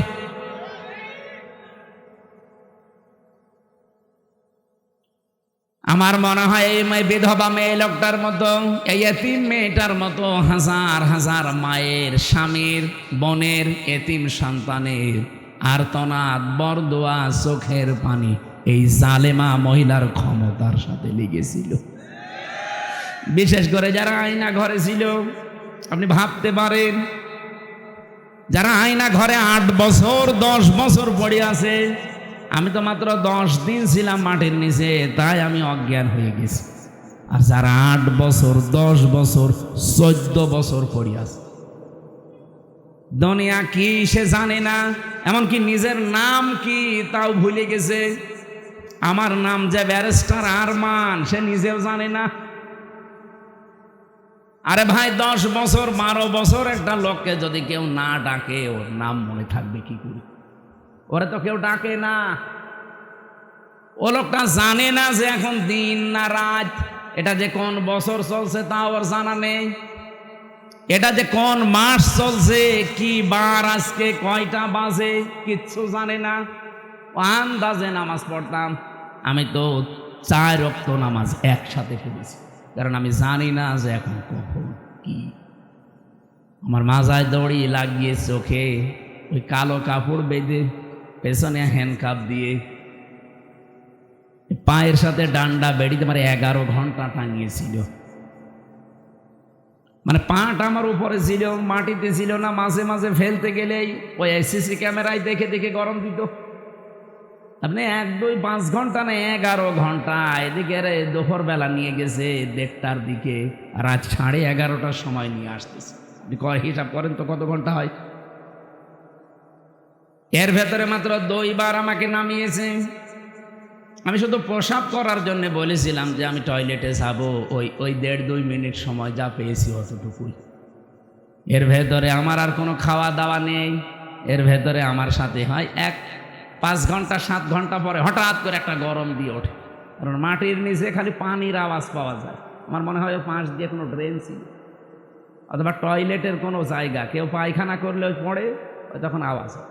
Speaker 1: আমার মনে হয় এই বিধবা মেয়ে লোকটার মতো, এই এতিম মেয়েটার মতো হাজার হাজার মায়ের, স্বামীর, বোনের, এতিম সন্তানের আর্তনাদ, বরদোয়া, চোখের পানি এই জালেমা মহিলার ক্ষমতার সাথে লেগেছিল। বিশেষ করে যারা আয়না ঘরে ছিল, আপনি ভাবতে পারেন, যারা আয়না ঘরে 8 বছর 10 বছর পড়ে আছে। আমি তো মাত্র 10 দিন ছিলাম মাটির নিচে, তাই আমি অজ্ঞান হয়ে গেছি। আর যারা 8 বছর 10 বছর 14 বছর পড়ে আছে, দুনিয়া কি সে জানে না, এমনকি নিজের নাম কি তাও ভুলে গেছে। আমার নাম যে ব্যারিস্টার আরমান, সে নিজেও জানে না। আরে ভাই, 10 বছর 12 বছর একটা লোককে যদি কেউ না ডাকে, ওর নাম মনে থাকবে কি করে? ওরা তো কেউ ডাকে না। ও লোকটা জানে না যে এখন দিন না রাত, এটা যে কোন বছর চলছে তাও ওর জানা নেই, এটা যে কোন মাস চলছে, কি বার আজকে, কয়টা বাজে, কিচ্ছু জানে না। ও আন্দাজে নামাজ পড়তাম। আমি তো 4 ওয়াক্ত নামাজ একসাথে পড়েছি, কারণ আমি জানি না যে এখন কখন কি। আমার মাজায় দড়ি লাগিয়ে, চোখে ওই কালো কাপড় বেঁধে, পেছনে হ্যান্ডকাপ দিয়ে, পায়ের সাথে ডান্ডা বেড়িতে আমার 11 ঘন্টা টাঙিয়েছিল। মানে পাটা আমার উপরে ছিল, মাটিতে ছিল না। মাঝে মাঝে ফেলতে গেলেই ওই সিসি ক্যামেরায় দেখে দেখে গরম দিত। আপনি 1, 2, 5 ঘন্টা না, 11 ঘন্টা। এদিকে দুপুর বেলা নিয়ে গেছে 1:30টার দিকে, রাত 11:30টার সময় নিয়ে আসতেছে। আপনি হিসাব করেন তো কত ঘন্টা হয়। এর ভেতরে মাত্র 2 বার আমাকে নামিয়েছে। আমি শুধু প্রসাব করার জন্য বলেছিলাম যে আমি টয়লেটে যাবো, ওই 1.5-2 মিনিট সময় যা পেয়েছি অতটুকুই। এর ভেতরে আমার আর কোনো খাওয়া দাওয়া নেই। এর ভেতরে আমার সাথে হয় 5 ঘন্টা 7 ঘন্টা পরে হঠাৎ করে একটা গরম দিয়ে ওঠে, কারণ মাটির নিচে খালি পানির আওয়াজ পাওয়া যায়। আমার মনে হয় পাশ দিয়ে কোনো ড্রেন ছিল, অথবা টয়লেটের কোনো জায়গা, কেউ পায়খানা করলে ওই পড়ে, ওই তখন আওয়াজ হয়।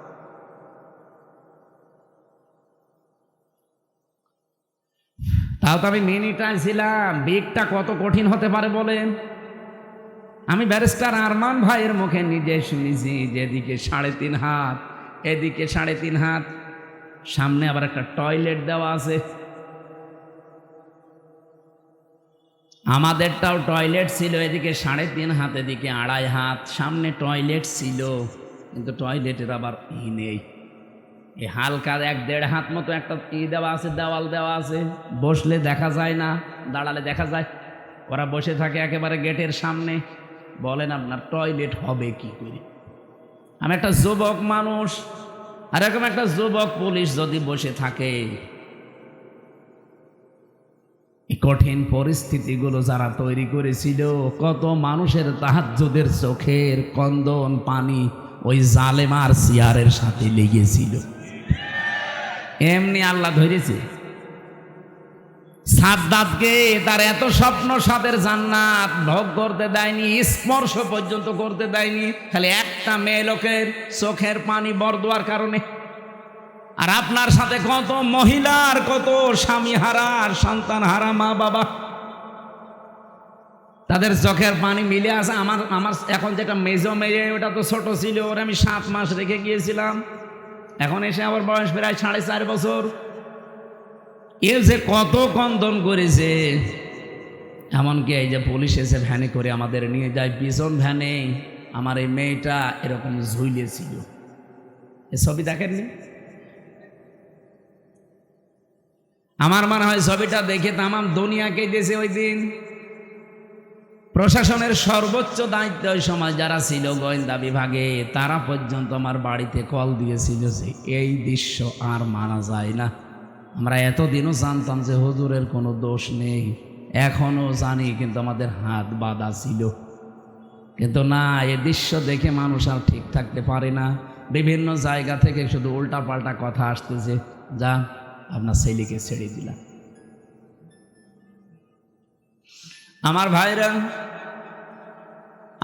Speaker 1: তাও তো আমি মিনিটায় ছিলাম। বিগটা কত কঠিন হতে পারে বলেন? আমি ব্যারিস্টার আরমান ভাইয়ের মুখে নিজে শুনেছি, যেদিকে 3.5 হাত, এদিকে 3.5 হাত, সামনে আবার একটা টয়লেট দেওয়া আছে। আমাদেরটাও টয়লেট ছিল, এদিকে 3.5 হাত, এদিকে 2.5 হাত, সামনে টয়লেট ছিল, কিন্তু টয়লেটের আবার নেই। এই হালকা 1-1.5 হাত মতো একটা দেওয়া আছে, দেওয়াল দেওয়া আছে। বসলে দেখা যায় না, দাঁড়ালে দেখা যায়। ওরা বসে থাকে একেবারে গেটের সামনে। বলেন আপনার টয়লেট হবে কি করে? আমি একটা যুবক মানুষ, আর এরকম একটা যুবক পুলিশ যদি বসে থাকে, এই কঠিন পরিস্থিতিগুলো যারা তৈরি করেছিল, কত মানুষের তাহাজ্জুদের চোখের কন্দন পানি ওই জালেমার চেয়ারের সাথে লেগেছিল। এমনি আল্লাহ ধরেছে। সাদ্দাতকে তার এত স্বপ্ন সাদের জান্নাত ভোগ করতে দেয়নি, স্পর্শ পর্যন্ত করতে দেয়নি, খালি একটা মেয়ে লোকের চোখের পানি বরদোয়ার কারণে। আর আপনার সাথে কত মহিলার, কত স্বামী হারা, সন্তান হারা মা বাবা, তাদের চোখের পানি মিলে আছে। আমার এখন যেটা মেজো মেয়ে, ওটা তো ছোট ছিল, ওর আমি 7 মাস রেখে গিয়েছিলাম, এখন এসে আমার বয়স প্রায় 4.5 বছর। এর যে কত কন্দন করেছে, এমনকি এই যে পুলিশ এসে ভ্যানে করে আমাদের নিয়ে যায়, পিছন ভ্যানে আমার এই মেয়েটা এরকম ঝুলিয়েছিল। এ ছবি দেখেননি? আমার মনে হয় ছবিটা দেখে তামাম দুনিয়াকে দিয়েছে ওই দিন। প্রশাসনের সর্বোচ্চ দায়িত্ব ওই সময় যারা ছিল গোয়েন্দা বিভাগে, তারা পর্যন্ত আমার বাড়িতে কল দিয়েছিল যে এই দৃশ্য আর মানা যায় না। আমরা এতদিনও জানতাম যে হুজুরের কোনো দোষ নেই, এখনও জানি, কিন্তু আমাদের হাত বাঁধা ছিল। কিন্তু না, এই দৃশ্য দেখে মানুষ আর ঠিক থাকতে পারে না। বিভিন্ন জায়গা থেকে শুধু উল্টাপাল্টা কথা আসতেছে, যা আপনার ছেলেকে ছেড়ে দিলাম। আমার ভাইরা,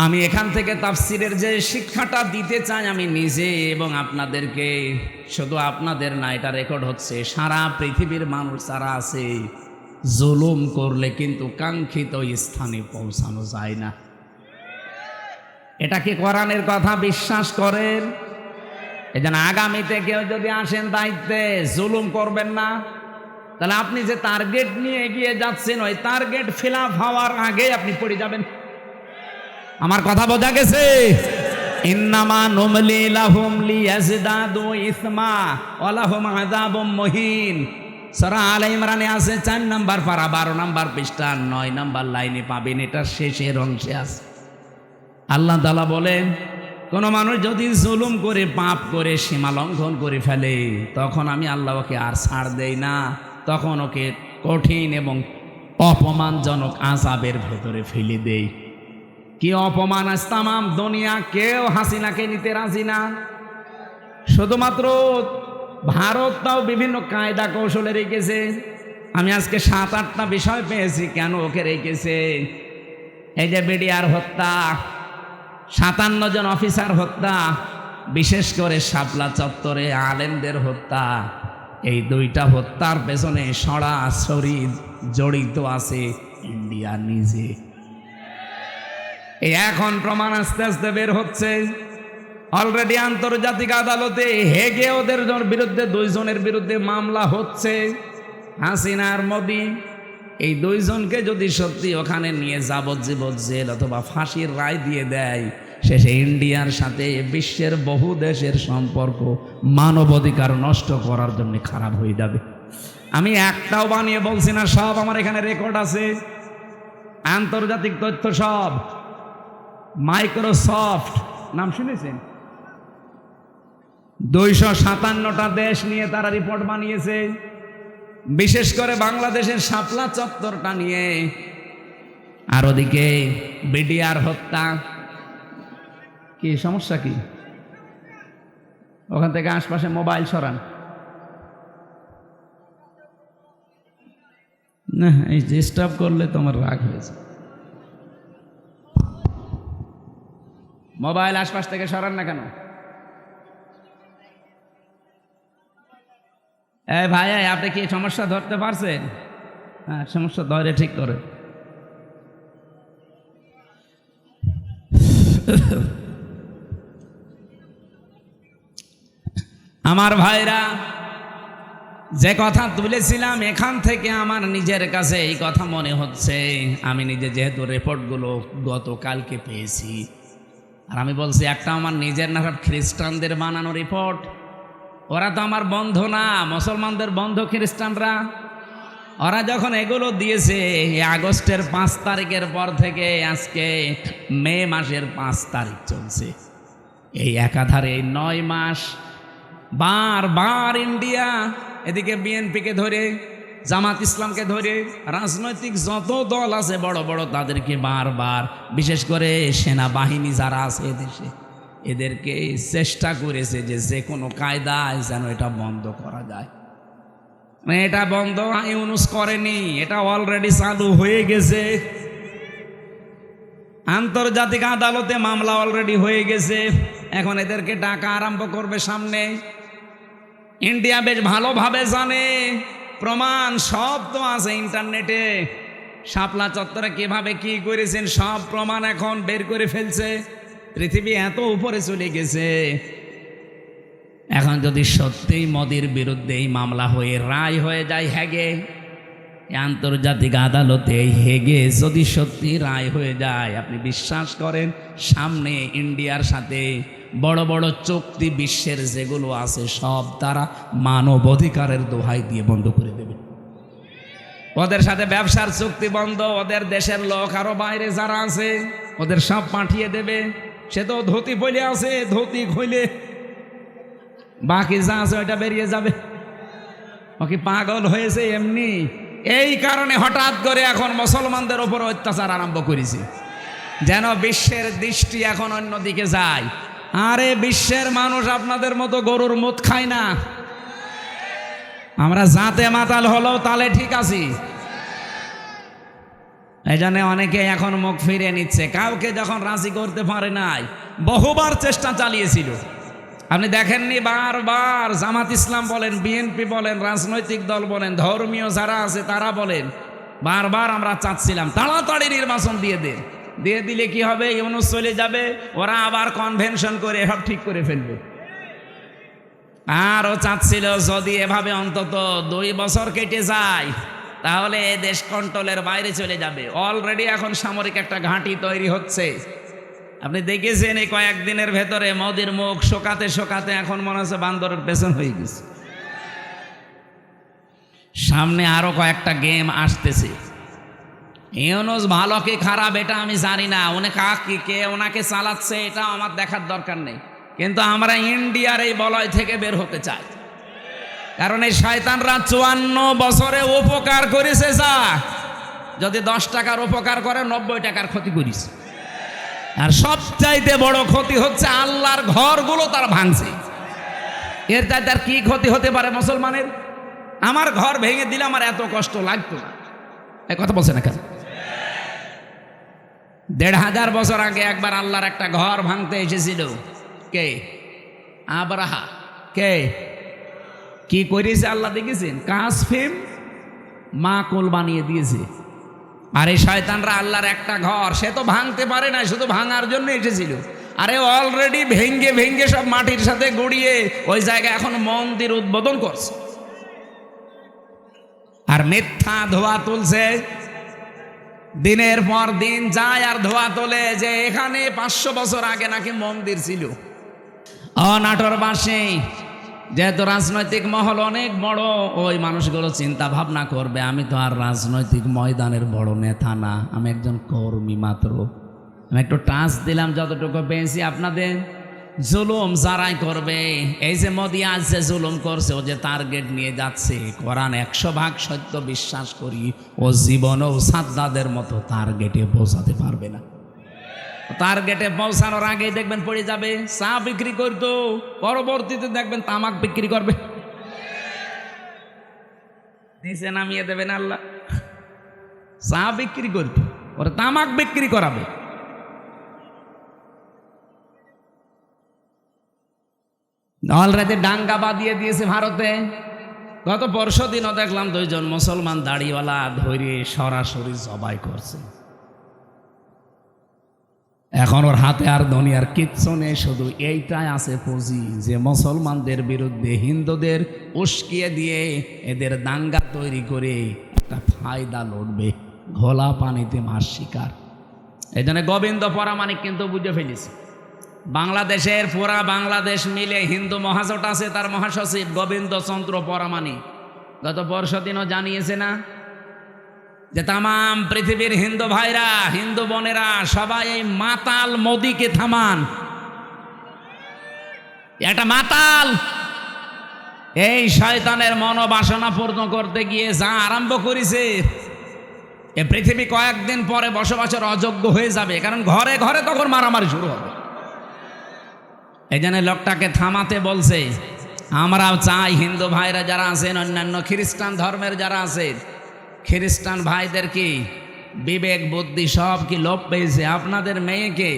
Speaker 1: আমি এখান থেকে তাফসিরের যে শিক্ষাটা দিতে চাই আমি নিজে এবং আপনাদেরকে, শুধু আপনাদের না, এটা রেকর্ড হচ্ছে, সারা পৃথিবীর মানুষ যারা আছে, জুলুম করলে কিন্তু কাঙ্ক্ষিত স্থানে পৌঁছানো যায় না। এটা কি কোরআনের কথা বিশ্বাস করেন? এই জন্য আগামীতে কেউ যদি আসেন দায়িত্বে, জুলুম করবেন না। তাহলে আপনি যে টার্গেট নিয়ে এগিয়ে যাচ্ছেন, ওই টার্গেট ফিল আপ হওয়ার আগে আপনি পড়ে যাবেন। আমার কথা বোঝা গেছে? ইন্নামা নুমলি লাহুম লিয়াজদাদু ইসমা ওয়া লাহুম আযাবুম মুহিন। সূরা আলে ইমরানে আছে 4 নম্বর পারা 12 নম্বর পৃষ্ঠা 9 নম্বর লাইনে পাবেন, এটা শেষের অংশে আছে। আল্লাহ তাআলা বলেন, কোন মানুষ যদি জুলুম করে, পাপ করে, সীমা লঙ্ঘন করে ফেলে, তখন আমি আল্লাহ ওকে আর ছাড় দেই না, তখন ওকে কঠিন এবং অপমানজনক আযাবের ভেতরে ফেলে দেই। কি অপমান! আজ তামাম দুনিয়া কেউ হাসিনাকে নিতে রাজি না। শুধুমাত্র ভারত তাও বিভিন্ন কায়দা কৌশলে রেখেছে। আমি আজকে 7-8টা বিষয় পেয়েছি কেন ওকে রেখেছে। এই যে বিডিআর হত্যা, 57 জন অফিসার হত্যা, বিশেষ করে শাপলা চত্বরে আলেমদের হত্যা, এই 2টা হত্যার পেছনে সরাসরি জড়িত আছে ইন্ডিয়া নিজে। এই এখন প্রমাণ আস্তে আস্তে বের হচ্ছে। অলরেডি আন্তর্জাতিক আদালতে হেগে ওদের বিরুদ্ধে 2 জনের বিরুদ্ধে মামলা হচ্ছে। হাসিনা আর মোদি, এই 2 জনকে যদি সত্যি ওখানে নিয়ে যাবজ্জীবন জেল অথবা ফাঁসির রায় দিয়ে দেয়, শেষে ইন্ডিয়ার সাথে বিশ্বের বহু দেশের সম্পর্ক মানবাধিকার নষ্ট করার জন্য খারাপ হয়ে যাবে। আমি একটাও বানিয়ে বলছি না, সব আমার এখানে রেকর্ড আছে, আন্তর্জাতিক তথ্য সব। মাইক্রোসফট নাম শুনেছেন? 257টা দেশ নিয়ে তারা রিপোর্ট বানিয়েছে, বিশেষ করে বাংলাদেশের শাপলা চত্বরটা নিয়ে। আর ওদিকে বিডিআর হত্যা। কি সমস্যা? কি ওখান থেকে আশপাশে মোবাইল সরান না, এই ডিস্টার্ব করলে তোমার রাগ হয়েছে। মোবাইল আশপাশ থেকে সরান না কেন? এই ভাই, আপনি কি সমস্যা ধরতে পারছেন? হ্যাঁ, সমস্যা ধরে ঠিক করে। আমার ভাইরা, যে কথা তুলেছিলাম, এখান থেকে আমার নিজের কাছে এই কথা মনে হচ্ছে, আমি নিজে যেহেতু রিপোর্টগুলো গতকালকে পেয়েছি, আর আমি বলছি একটা আমার নিজের না, খ্রিস্টানদের বানানো রিপোর্ট। ওরা তো আমার বন্ধু না, মুসলমানদের বন্ধু খ্রিস্টানরা। ওরা যখন এগুলো দিয়েছে, আগস্টের 5 তারিখের পর থেকে আজকে মে মাসের 5 তারিখ চলছে, এই একাধারে এই 9 মাস বারবার ইন্ডিয়া এদিকে বিএনপিকে ধরে, জামাত ইসলামকে ধরে, রাজনৈতিক যত দল আছে বড় বড়, তাদেরকে বারবার, বিশেষ করে সেনাবাহিনী যারা আছে এদেশে, এদেরকে চেষ্টা করেছে যে যে কোনো কায়দায় যেন এটা বন্ধ করা যায়। এটা বন্ধ ইউনুস করেনি, এটা অলরেডি চালু হয়ে গেছে। আন্তর্জাতিক আদালতে মামলা অলরেডি হয়ে গেছে, এখন এদেরকে ডাকা আরম্ভ করবে সামনে। ইন্ডিয়া বেশ ভালোভাবে জানে, প্রমাণ সব তো আছে ইন্টারনেটে। শাপলা চত্বরে কিভাবে কি করেছেন সব প্রমাণ এখন বের করে ফেলছে। পৃথিবী এত উপরে চলে গেছে। এখন যদি সত্যিই মোদির বিরুদ্ধে এই মামলা হয়ে রায় হয়ে যায় হেগে, আন্তর্জাতিক আদালতে হেগে যদি সত্যি রায় হয়ে যায়, আপনি বিশ্বাস করেন সামনে ইন্ডিয়ার সাথে বড় বড় চুক্তি বিশ্বের যেগুলো আছে সব তারা মানব অধিকারের দোহাই দিয়ে বন্ধ করে দেবে। ওদের সাথে ব্যবসার চুক্তি বন্ধ, ওদের দেশের লোক আরো বাইরে যারা আছে ওদের সব পাঠিয়ে দেবে। সে তো ধুতি পইলে আছে, ধুতি খুইলে বাকি যা আছে ওইটা বেরিয়ে যাবে। ও কি পাগল হয়েছে এমনি? এই কারণে হঠাৎ করে এখন মুসলমানদের ওপর অত্যাচার আরম্ভ করেছে, যেন বিশ্বের দৃষ্টি এখন অন্যদিকে যায়। আরে বিশ্বের মানুষ আপনাদের মতো গরুর মুত খায় না, আমরা জাতে মাতাল হলেও তালে ঠিক আছি। এই জন্য অনেকে এখন মুখ ফিরিয়ে নিচ্ছে। কাউকে যখন রাজি করতে পারে নাই, বহুবার চেষ্টা চালিয়েছিল। আপনি দেখেননি, বারবার জামাত ইসলাম বলেন, বিএনপি বলেন, রাজনৈতিক দল বলেন, ধর্মীয় যারা আছে তারা বলেন, বারবার আমরা চাচ্ছিলাম তাড়াতাড়ি নির্বাচন দিয়ে দেন। দিয়ে দিলে কি হবে, ইউনুস চলে যাবে, ওরা আবার কনভেনশন করে সব ঠিক করে ফেলবে। আর ও চাচ্ছিল যদি এভাবে অন্তত 2 বছর কেটে যায় তাহলে এ দেশ কন্ট্রোলের বাইরে চলে যাবে। অলরেডি এখন সামরিক একটা ঘাঁটি তৈরি হচ্ছে। আপনি দেখেছেন এই কয়েকদিনের ভেতরে মোদির মুখ শোকাতে শোকাতে এখন মনে হচ্ছে বান্দরের পেছন হয়ে গেছে। সামনে আরো কয়েকটা গেম আসতেছে। ইউনুস ভালো কি খারাপ এটা আমি জানি না, উনি কাকে কে ওনাকে চালাচ্ছে এটা আমার দেখার দরকার নেই, কিন্তু আমরা ইন্ডিয়ার এই বলয় থেকে বের হতে চাই। কারণ এই শয়তানরা 54 বছরে উপকার করেছে, যা যদি 10 টাকার উপকার করে 90 টাকার ক্ষতি করেছে। আর সবচাইতে বড় ক্ষতি হচ্ছে আল্লাহর ঘরগুলো তার ভাঙছে। এর চাইতে আর কি ক্ষতি হতে পারে মুসলমানের? আমার ঘর ভেঙে দিলে আমার এত কষ্ট লাগতো না। এই কথা বলছে না কেন? 1500 বছর আগে একবার আল্লাহর একটা ঘর ভাঙতে এসেছিল। কে? আবরাহা। কে কি করেছে আল্লাহ দেখেছেন? কাসফিম মাকুল বানিয়ে দিয়েছে। আর এই শয়তানরা আল্লাহর একটা ঘর সে তো ভাঙতে পারে না, শুধু ভাঙার জন্য এসেছিল। আরে অলরেডি ভেঙ্গে ভেঙ্গে সব মাটির সাথে গড়িয়ে ওই জায়গায় এখন মন্দির উদ্বোধন করছে। আর মিথ্যা ধোয়া তুলছে, দিনের পর দিন যায় আর ধোয়া তোলে যে এখানে 500 বছর আগে নাকি মন্দির ছিল। নাটোরবাসী যেহেতু রাজনৈতিক মহল অনেক বড়, ওই মানুষগুলো চিন্তা ভাবনা করবে আমি তো আর রাজনৈতিক ময়দানের বড় নেতা না, আমি একজন কর্মী মাত্র। আমি একটু টাচ দিলাম, যতটুকু পেয়েছি আপনাদের। জুলুম যারাই করবে, এই যে মোদি আজ যে জুলুম করছে, ও যে টার্গেট নিয়ে যাচ্ছে, কোরআন 100% সত্য বিশ্বাস করি, ও জীবনেও সাদ্দাদের মতো টার্গেটে পৌঁছাতে পারবে না। টার্গেটে পৌঁছানোর আগেই দেখবেন পড়ে যাবে। চা বিক্রি করতো, পরবর্তীতে দেখবেন তামাক বিক্রি করবে, নিচে নামিয়ে দেবেন আল্লাহ। চা বিক্রি করতো, ওরা তামাক বিক্রি করাবে। অলরেডি ডাঙ্গা বাঁধিয়ে দিয়েছে ভারতে। গত পরশু দিনও দেখলাম 2 জন মুসলমান দাড়িওয়ালা ধরে সরাসরি জবাই করছে। এখন ওর হাতে আর দুনিয়ার কিচ্ছু নেই, শুধু এইটাই আছে পুঁজি যে মুসলমানদের বিরুদ্ধে হিন্দুদের উস্কিয়ে দিয়ে এদের দাঙ্গা তৈরি করে একটা ফায়দা লড়বে, ঘোলা পানিতে মাছ শিকার। এই জন্য গোবিন্দ পরামানিক কিন্তু বুঝে ফেলেছে। বাংলাদেশের পুরা বাংলাদেশ মিলে হিন্দু মহাজোট আছে, তার মহাসচিব গোবিন্দ চন্দ্র পরামানিক গত পরশু দিনও জানিয়েছে না যে তামাম পৃথিবীর হিন্দু ভাইরা, হিন্দু বোনেরা সবাই এই মাতাল মোদিকে থামান। এটা মাতাল, এই শয়তানের মনোবাসনা পূর্ণ করতে গিয়ে যা আরম্ভ করেছে, এ পৃথিবী কয়েকদিন পরে বসবাসের অযোগ্য হয়ে যাবে। কারণ ঘরে ঘরে তখন মারামারি শুরু হবে। এই জন্য লোকটাকে থামাতে বলছে, আমরাও চাই হিন্দু ভাইরা যারা আছেন, অন্যান্য খ্রিস্টান ধর্মের যারা আছেন, খ্রিস্টান ভাইদের কি বিবেক বুদ্ধি সব কি লোপ পেয়েছে? আপনাদের মেয়েকে,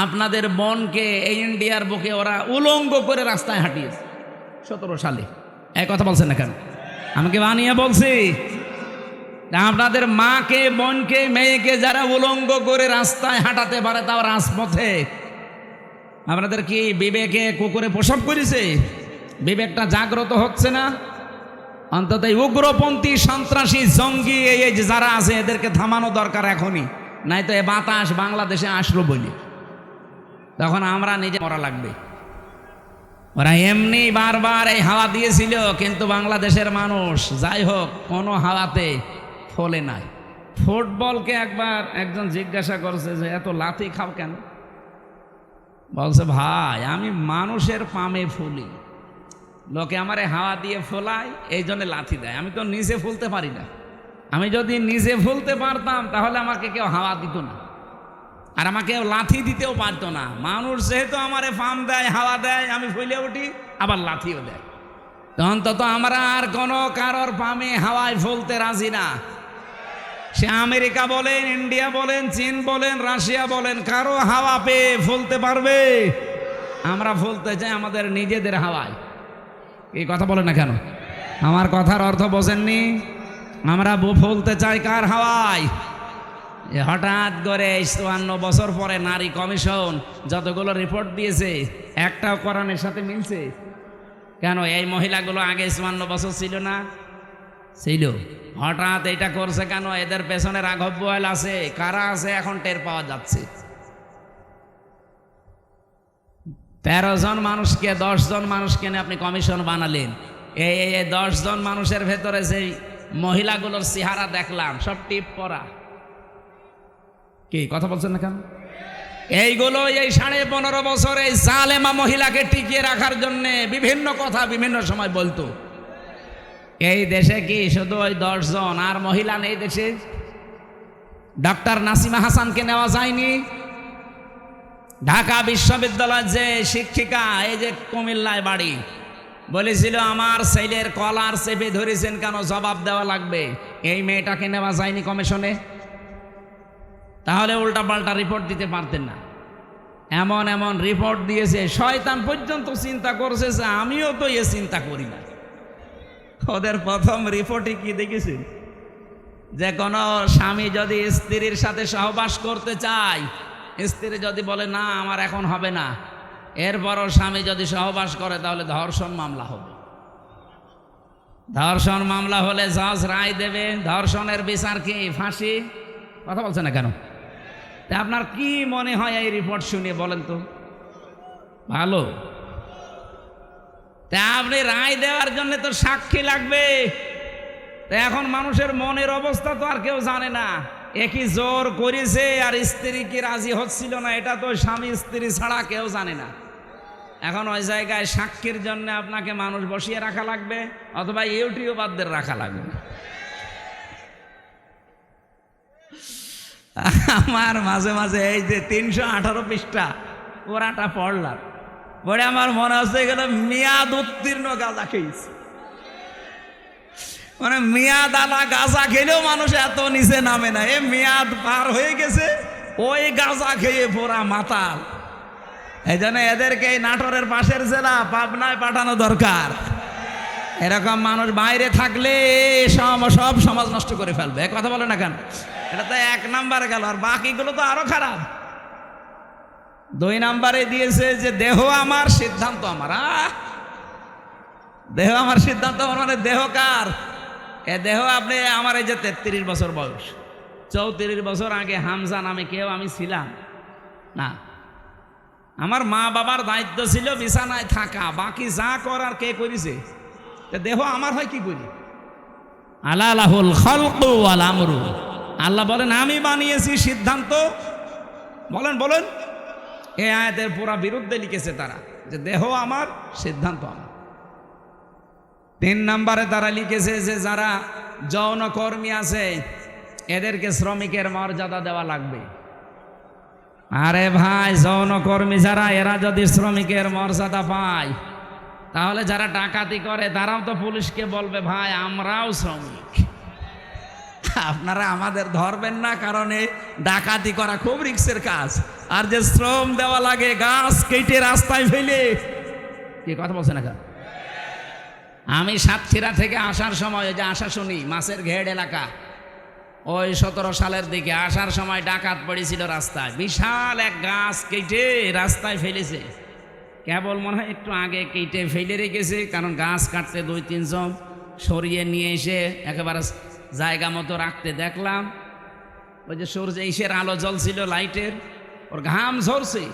Speaker 1: আপনাদের বোনকে এই ইন্ডিয়ার বুকে ওরা উলঙ্গ করে রাস্তায় হাঁটিয়েছে 17 সালে। এই কথা বলছেন না কেন? আমাকে বানিয়ে বলছি। আপনাদের মাকে, বোনকে, মেয়েকে যারা উলঙ্গ করে রাস্তায় হাঁটাতে পারে, তাও রাজপথে, আপনাদের কি বিবেকে কুকুরে প্রসব করেছে? বিবেকটা জাগ্রত হচ্ছে না? অন্তত এই উগ্রপন্থী, সন্ত্রাসী, জঙ্গি এই যে যারা আছে, এদেরকে থামানো দরকার এখনই, নাই তো এ বাতাস বাংলাদেশে আসলো বলি তখন আমরা নিজে মরা লাগবে। ওরা এমনি বারবার এই হাওয়া দিয়েছিল, কিন্তু বাংলাদেশের মানুষ যাই হোক কোনো হাওয়াতে ফলে নাই। ফুটবলকে একবার একজন জিজ্ঞাসা করছে যে এত লাথি খাও কেন? বলছে ভাই আমি মানুষের পামে ফুলি, লোকে আমারে হাওয়া দিয়ে ফোলায়, এই জন্য লাথি দেয়। আমি তো নিজে ফুলতে পারি না। আমি যদি নিজে ফুলতে পারতাম তাহলে আমাকে কেউ হাওয়া দিত না, আর আমাকে লাথি দিতেও পারতো না। মানুষ যেহেতু আমারে পাম দেয়, হাওয়া দেয়, আমি ফুলে উঠি, আবার লাথিও দেয়। তো অন্তত আমরা আর কোনো কারোর পামে হাওয়ায় ফুলতে রাজি না। সে আমেরিকা বলেন, ইন্ডিয়া বলেন, চীন বলেন, রাশিয়া বলেন, কারো হাওয়া পেয়ে ফুলতে পারবে? আমরা ফুলতে চাই আমাদের নিজেদের হাওয়ায়। এই কথা বলেন না কেন? আমার কথার অর্থ বোঝেননি? আমরা ফুলতে চাই কার হাওয়ায়? হঠাৎ করে 54 বছর পরে নারী কমিশন যতগুলো রিপোর্ট দিয়েছে, একটাও কোরআনের সাথে মিলছে? কেন এই মহিলাগুলো আগে 54 বছর ছিল না? ছিল। হঠাৎ এটা করছে কেন? এদের পেছনে রাঘব বোয়াল আছে, কারা আছে এখন টের পাওয়া যাচ্ছে। 13 জন মানুষকে, 10 জন মানুষকে নিয়ে আপনি কমিশন বানালেন। এই 10 জন মানুষের ভেতরে সেই মহিলাগুলোর চেহারা দেখলাম, সব টিপ পরা। কি কথা বলছেন না কেন? এইগুলো এই 15.5 বছর এই জালেমা মহিলাকে টিকিয়ে রাখার জন্য বিভিন্ন কথা বিভিন্ন সময় বলতো। এই দেশে কি শুধু ওই 10 জন আর মহিলা নেই দেশে? ডক্টর নাসিমা হাসানকে নেওয়া যায়নি? ঢাকা বিশ্ববিদ্যালয়ের যে শিক্ষিকা, এই যে কুমিল্লায় বাড়ি, বলেছিল আমার ছেলের কলার চেপে ধরেছেন কেন, জবাব দেওয়া লাগবে। এই মেয়েটাকে নেওয়া যায়নি কমিশনে? তাহলে উল্টাপাল্টা রিপোর্ট দিতে পারতেন না। এমন এমন রিপোর্ট দিয়েছে, শয়তান পর্যন্ত চিন্তা করছে যে আমিও তো এ চিন্তা করি না। ওদের প্রথম রিপোর্টে কি দেখেছেন? যে কোনো স্বামী যদি স্ত্রীর সাথে সহবাস করতে চায়, স্ত্রী যদি বলে না আমার এখন হবে না, এরপরও স্বামী যদি সহবাস করে তাহলে ধর্ষণ মামলা হবে। ধর্ষণ মামলা হলে জজ রায় দেবে। ধর্ষণের বিচার কি? ফাঁসি। কথা বলছে না কেন? তা আপনার কি মনে হয় এই রিপোর্ট শুনে বলেন তো? ভালো। তা আপনি রায় দেওয়ার জন্য তো সাক্ষী লাগবে। তা এখন মানুষের মনের অবস্থা তো আর কেউ জানে না। একই জোর করেছে আর স্ত্রী কি রাজি হচ্ছিল না, এটা তো স্বামী স্ত্রী ছাড়া কেউ জানে না। এখন ওই জায়গায় সাক্ষীর জন্য আপনাকে মানুষ বসিয়ে রাখা লাগবে, অথবা ইউটিউবারদের রাখা লাগবে। আমার মাঝে মাঝে এই যে 318 পৃষ্ঠা পুরাটা পড়লাম, পড়ে আমার মনে হচ্ছে এগুলো মেয়াদ উত্তীর্ণ গাঁজা খেয়েছে। মানে মেয়াদ আলা গাঁজা খেলেও মানুষ এত নিচে নামে না, এ মেয়াদ পার হয়ে গেছে, ওই গাঁজা খেয়ে পুরা মাতাল। এই জন্য এদেরকে এই নাটোরের পাশের জেলা পাবনায় পাঠানো দরকার। এরকম মানুষ বাইরে থাকলে সব সমাজ নষ্ট করে ফেলবে। কথা বলে না কেন? এটা তো 1 নাম্বার গেল, আর বাকিগুলো তো আরো খারাপ। 2 নাম্বারে দিয়েছে যে দেহ আমার সিদ্ধান্ত আমার। দেহ আমার সিদ্ধান্ত আমার মানে দেহ কার? এ দেহ আপনি আমার এই যে 33 বছর বয়স, 34 বছর আগে হামজা নামে কেউ আমি ছিলাম না। আমার মা বাবার দায়িত্ব ছিল বিছানায় থাকা, বাকি যা করার কে করেছে? দেহ আমার হয় কি করি? আলালাহুল খালকু ওয়াল আমরু। আল্লাহ বলেন আমি বানিয়েছি, সিদ্ধান্ত বলেন বলেন। এই আয়াতের পুরা বিরুদ্ধে লিখেছে তারা, যে দেহ আমার সিদ্ধান্ত আমার। 3 নাম্বারে তারা লিখেছে যে যারা যৌনকর্মী আছে এদেরকে শ্রমিকের মর্যাদা দেওয়া লাগবে। আরে ভাই, যৌনকর্মী যারা, এরা যদি শ্রমিকের মর্যাদা পায় তাহলে যারা ডাকাতি করে তারাও তো পুলিশকে বলবে ভাই আমরাও শ্রমিক, আপনারা আমাদের ধরবেন না, কারণ এই ডাকাতি করা খুব রিস্কের কাজ। আর যে শ্রম দেওয়া লাগে গাছ কেটে রাস্তায় ফেলে, কি কথা বলছে না? আমি সাতক্ষীরা থেকে আসার সময়, ওই যে আশাশুনি মাছের ঘেড় এলাকা, ওই 17 সালের দিকে আসার সময় ডাকাত পড়েছিল রাস্তায়, বিশাল এক গাছ কেটে রাস্তায় ফেলেছে। কেবল মনে হয় একটু আগে কেটে ফেলে রেখেছে, কারণ গাছ কাটতে 2-3 জন সরিয়ে নিয়ে এসে একেবারে জায়গা মতো রাখতে দেখলাম। ওই যে সূর্য ইসের আলো জ্বলছিল লাইটের, ওর ঘাম ঝরছে।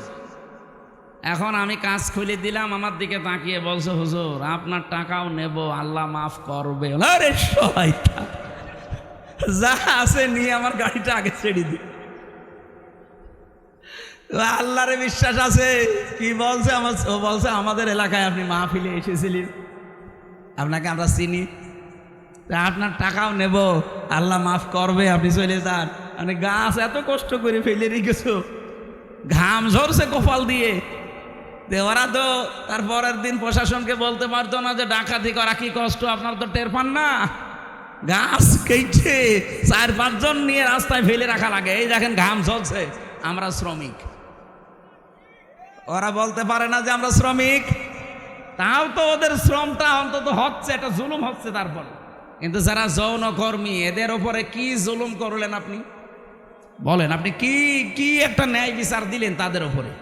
Speaker 1: এখন আমি কাজ খুলে দিলাম, আমার দিকে তাকিয়ে বলছে হুজুর আপনার টাকাও নেব, আল্লাহ মাফ করবে। আরে শয়তান, যা আছে নিয়ে আমার গাড়িটা আগে ছেড়ে দি। আল্লাহরে বিশ্বাস আছে। কি বলছে? ও বলছে আমাদের এলাকায় আপনি মাহফিলে এসেছিলেন, আপনাকে আমরা চিনি, আপনার টাকাও নেব, আল্লাহ মাফ করবে, আপনি চলে যান। মানে গাছ এত কষ্ট করে ফেলে রেখেছো, ঘাম ঝরছে কপাল দিয়ে। ওরা তো তার পরের দিন প্রশাসনকে বলতে পারতো না যে ডাকাতি করা কি কষ্ট, আপনারা তো টের পান না? গাছ কেটে 4-5 জন নিয়ে রাস্তায় ফেলে রাখা লাগে। এই দেখেন ঘাম ঝরছে, আমরা শ্রমিক। ওরা বলতে পারে না যে আমরা শ্রমিক, তাও তো ওদের শ্রমটা অন্তত হচ্ছে, একটা জুলুম হচ্ছে। তারপর কিন্তু যারা যৌনকর্মী, এদের ওপরে কি জুলুম করলেন আপনি? বলেন, আপনি কি কি একটা ন্যায় বিচার দিলেন তাদের ওপরে?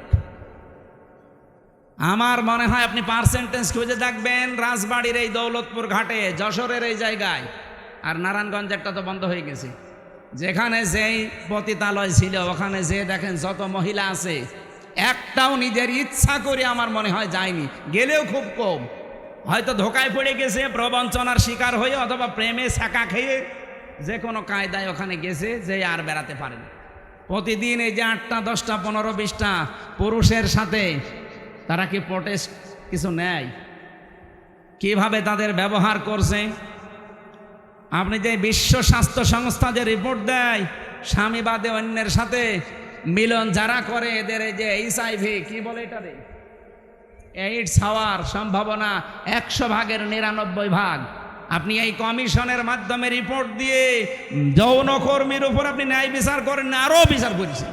Speaker 1: আমার মনে হয় আপনি পার্সেন্টেজ খুঁজে দেখবেন, রাজবাড়ির এই দৌলতপুর ঘাটে, যশোরের এই জায়গায়, আর নারায়ণগঞ্জেরটা তো বন্ধ হয়ে গেছে, যেখানে যেই পতিতালয় ছিল ওখানে যে দেখেন যত মহিলা আছে, একটাও নিজের ইচ্ছা করে আমার মনে হয় যায়নি, গেলেও খুব কম। হয়তো ধোকায় পড়ে গেছে, প্রবঞ্চনার শিকার হয়ে, অথবা প্রেমে ছাকা খেয়ে যে কোনো কায়দায় ওখানে গেছে, যে আর বেড়াতে পারেন। প্রতিদিন এই যে 8টা 10টা 15 20টা পুরুষের সাথে তারা কি প্রোটেস্ট কিছু নেয়? কিভাবে তাদের ব্যবহার করছে? আপনি যে বিশ্ব স্বাস্থ্য সংস্থা যে রিপোর্ট দেয়, স্বামী বাদে অন্যের সাথে মিলন যারা করে, এদের এই যে HIV কি বলে এটারে, এইডস হওয়ার সম্ভাবনা 100 ভাগের 99 ভাগ। আপনি এই কমিশনের মাধ্যমে রিপোর্ট দিয়ে যৌনকর্মীর উপর আপনি ন্যায় বিচার করেন না, আরও বিচার করছেন।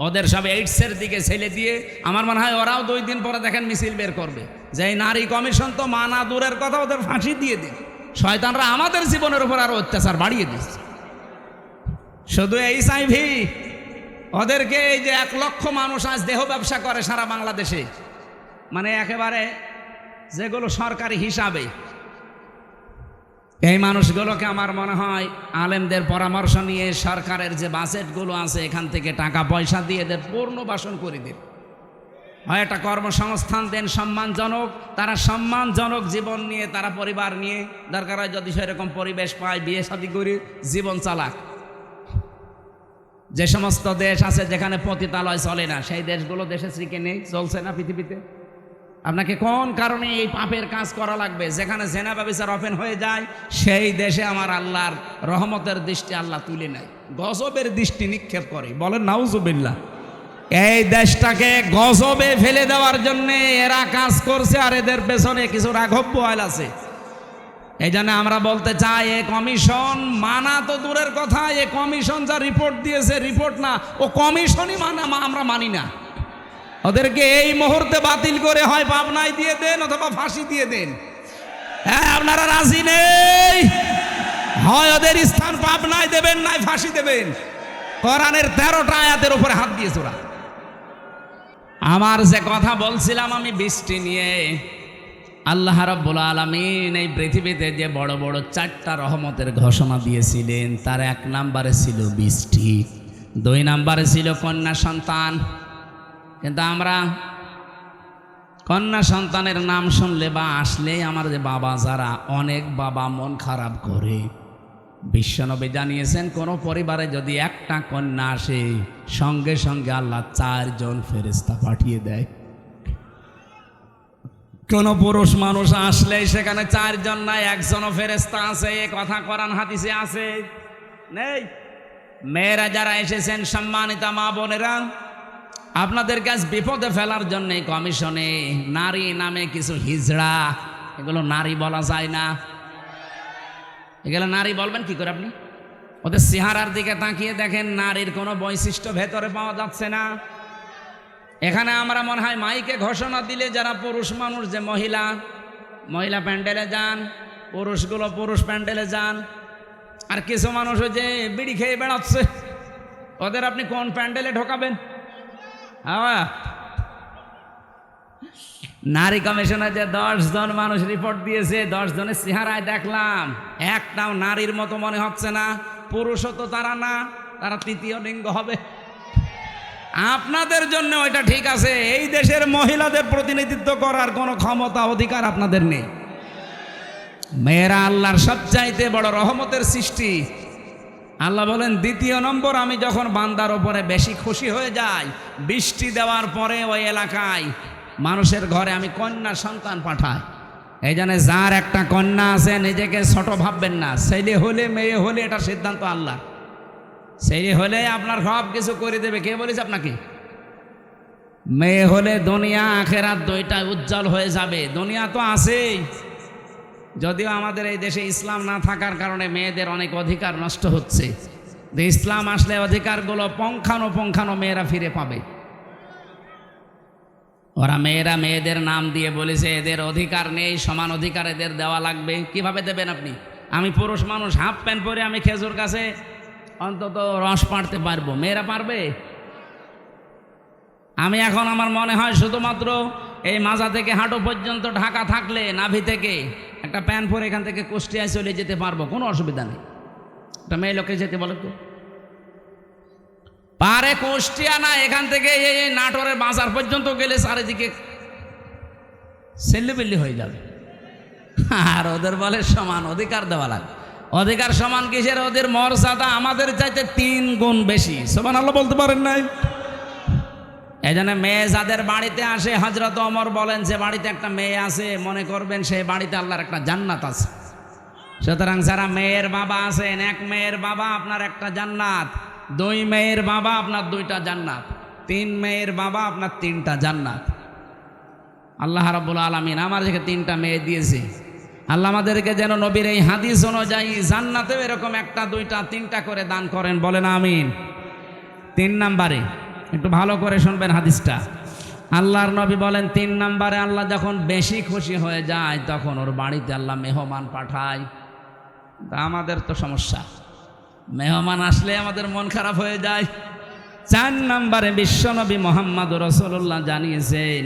Speaker 1: ওদের সব এইডসের দিকে ছেলে দিয়ে আমার মনে হয় ওরাও 2 দিন পরে দেখেন মিছিল বের করবে যে এই নারী কমিশন তো মানা দূরের কথা, ওদের ফাঁসি দিয়ে দিন। শয়তানরা আমাদের জীবনের উপর আরো অত্যাচার বাড়িয়ে দিচ্ছে। শুধু HIV, ওদেরকে এই যে 1 লক্ষ মানুষ আজ দেহ ব্যবসা করে সারা বাংলাদেশে, মানে একেবারে যেগুলো সরকারি হিসাবে, এই মানুষগুলোকে আমার মনে হয় আলেমদের পরামর্শ নিয়ে সরকারের যে বাজেটগুলো আছে এখান থেকে টাকা পয়সা দিয়ে এদের পুনর্বাসন করে দিন, হয় একটা কর্মসংস্থান দেন সম্মানজনক, তারা সম্মানজনক জীবন নিয়ে, তারা পরিবার নিয়ে, দরকার হয় যদি সেরকম পরিবেশ পায় বিয়ে শাদী করে জীবন চালাক। যে সমস্ত দেশ আছে যেখানে পতিতালয় চলে না, সেই দেশগুলো দেশে শ্রীকে নেই, চলছে না পৃথিবীতে। আপনাকে কোন কারণে এই পাপের কাজ করা লাগবে? যেখানে জেনা ব্যভিচার ওপেন হয়ে যায় সেই দেশে আমার আল্লাহর রহমতের দৃষ্টি আল্লাহ তুলে নেয়, গজবের দৃষ্টি নিক্ষেপ করে। বলেন নাউজুবিল্লাহ। এই দেশটাকে গজবে ফেলে দেওয়ার জন্য এরা কাজ করছে, আর এদের পেছনে কিছু রাঘব বোয়াল আছে। এই জন্য আমরা বলতে চাই, এ কমিশন মানা তো দূরের কথা, এ কমিশন যা রিপোর্ট দিয়েছে রিপোর্ট না, ও কমিশনই আমরা মানি না। ওদেরকে এই মুহূর্তে বাতিল করে হয় পাবনায় দিয়ে দেন অথবা ফাঁসি দিয়ে দেন। হ্যাঁ, আপনারা রাজি নেই? হয় ওদের স্থান পাবনায় দেবেন, নাই ফাঁসি দেবেন। কোরআনের 13টা আয়াতের উপরে হাত দিয়েছে ওরা। আমার যে কথা বলছিলাম আমি বৃষ্টি নিয়ে, আল্লাহ রাব্বুল আলামিন এই পৃথিবীতে যে বড় বড় 4টা রহমতের ঘোষণা দিয়েছিলেন, তার 1 নম্বরে ছিল বৃষ্টি, 2 নম্বরে ছিল কন্যা সন্তান। কিন্তু আমরা কন্যা সন্তানের নাম শুনলে বা আসলে আমার যে বাবা যারা, অনেক বাবা মন খারাপ করে। বিশ্বনবী জানিয়েছেন, কোন পরিবারে যদি 1টা কন্যা আসে সঙ্গে সঙ্গে আল্লাহ 4 জন ফেরেশতা পাঠিয়ে দেয়। কোন পুরুষ মানুষ আসলে সেখানে 4 জন নাই, 1 জনও ফেরেশতা আছে। এ কথা কোরআন হাদিসে আছে নেই? মেয়েরা যারা এসেছেন, সম্মানিতা মা বোনেরা, আপনাদের কাছ বিপদে ফেলার জন্য কমিশনে নারী নামে কিছু হিজড়া, এগুলো নারী বলা যায় না। এগুলো নারী বলবেন কি করে আপনি? ওদের চেহারার দিকে তাকিয়ে দেখেন, নারীর কোনো বৈশিষ্ট্য ভেতরে পাওয়া যাচ্ছে না। এখানে আমরা মনে হয় মাইকে ঘোষণা দিলে যারা পুরুষ মানুষ, যে মহিলা মহিলা প্যান্ডেলে যান, পুরুষগুলো পুরুষ প্যান্ডেলে যান, আর কিছু মানুষ ওই যে বিড়ি খেয়ে বেড়াচ্ছে, ওদের আপনি কোন প্যান্ডেলে ঢোকাবেন? নারী কমিশনে যে 10 জন মানুষ রিপোর্ট দিয়েছে, 10 জনের চেহারায় দেখলাম একটাও নারীর মতো মনে হচ্ছে না। পুরুষও তো তারা না, তারা তৃতীয় লিঙ্গ হবে। আপনাদের জন্য ওইটা ঠিক আছে, এই দেশের মহিলাদের প্রতিনিধিত্ব করার কোনো ক্ষমতা অধিকার আপনাদের নেই। মেয়েরা আল্লাহর সবচাইতে বড় রহমতের সৃষ্টি। আল্লাহ বলেন, দ্বিতীয় নম্বর, আমি যখন বান্দার ওপরে বেশি খুশি হয়ে যাই, বৃষ্টি দেওয়ার পরে ওই এলাকায় মানুষের ঘরে আমি কন্যা সন্তান পাঠাই। এই জন্য যার একটা কন্যা আছে নিজেকে ছোট ভাববেন না। ছেলে হলে মেয়ে হলে এটা সিদ্ধান্ত আল্লাহ। ছেলে হলে আপনার সব কিছু করে দেবে, কে বলেছে আপনাকে? মেয়ে হলে দুনিয়া আখেরাত দুইটা উজ্জ্বল হয়ে যাবে। দুনিয়া তো আছেই, যদিও আমাদের এই দেশে ইসলাম না থাকার কারণে মেয়েদের অনেক অধিকার নষ্ট হচ্ছে। ইসলাম আসলে অধিকারগুলো পঙ্খানো মেয়েরা ফিরে পাবে। ওরা মেয়েরা মেয়েদের নাম দিয়ে বলেছে এদের অধিকার নেই, সমান অধিকার এদের দেওয়া লাগবে। কিভাবে দেবেন আপনি? আমি পুরুষ মানুষ, হাফ প্যান্ট পরে আমি খেজুর গাছে অন্তত রস পাড়তে পারবো, মেয়েরা পারবে? আমি এখন আমার মনে হয় শুধুমাত্র এই মাজা থেকে হাঁটু পর্যন্ত ঢাকা থাকলে নাভি থেকে একটা প্যান্ট পরে এখান থেকে কুষ্টিয়ায় চলে যেতে পারবো, কোনো অসুবিধা নেই। একটা মেয়ে লোকে যেতে বলে তো পারে, কুষ্টিয়া না, এখান থেকে এই নাটোরের বাজার পর্যন্ত গেলে চারিদিকে সেল্লিবিল্লি হয়ে যাবে। আর ওদের বলে সমান অধিকার দেওয়া লাগে। অধিকার সমান কিসের? ওদের মর্যাদা আমাদের চাইতে 3 গুণ বেশি। সুবহানাল্লাহ বলতে পারেন নাই? এই জন্য মেয়ে যাদের বাড়িতে আসে, হযরত ওমর বলেন, যে বাড়িতে একটা মেয়ে আছে মনে করবেন সেই বাড়িতে আল্লাহর একটা জান্নাত আছে। সুতরাং যারা মেয়ের বাবা আছেন, 1 মেয়ের বাবা আপনার একটা জান্নাত, 2 মেয়ের বাবা আপনার 2টা জান্নাত, 3 মেয়ের বাবা আপনার 3টা জান্নাত। আল্লাহ রাব্বুল আলামিন আমাদেরকে 3টা মেয়ে দিয়েছে। আল্লাহ আমাদেরকে যেন নবীর এই হাদিস অনুযায়ী জান্নাতেও এরকম 1টা 2টা 3টা করে দান করেন, বলেন আমিন। 3 নম্বরে একটু ভালো করে শুনবেন হাদিসটা। আল্লাহর নবী বলেন 3 নম্বরে আল্লাহ যখন বেশি খুশি হয়ে যায় তখন ওর বাড়িতে আল্লাহ মেহমান পাঠায়। আমাদের তো সমস্যা, মেহমান আসলে আমাদের মন খারাপ হয়ে যায়। 4 নম্বরে বিশ্বনবী মুহাম্মদ রাসূলুল্লাহ জানিয়েছেন,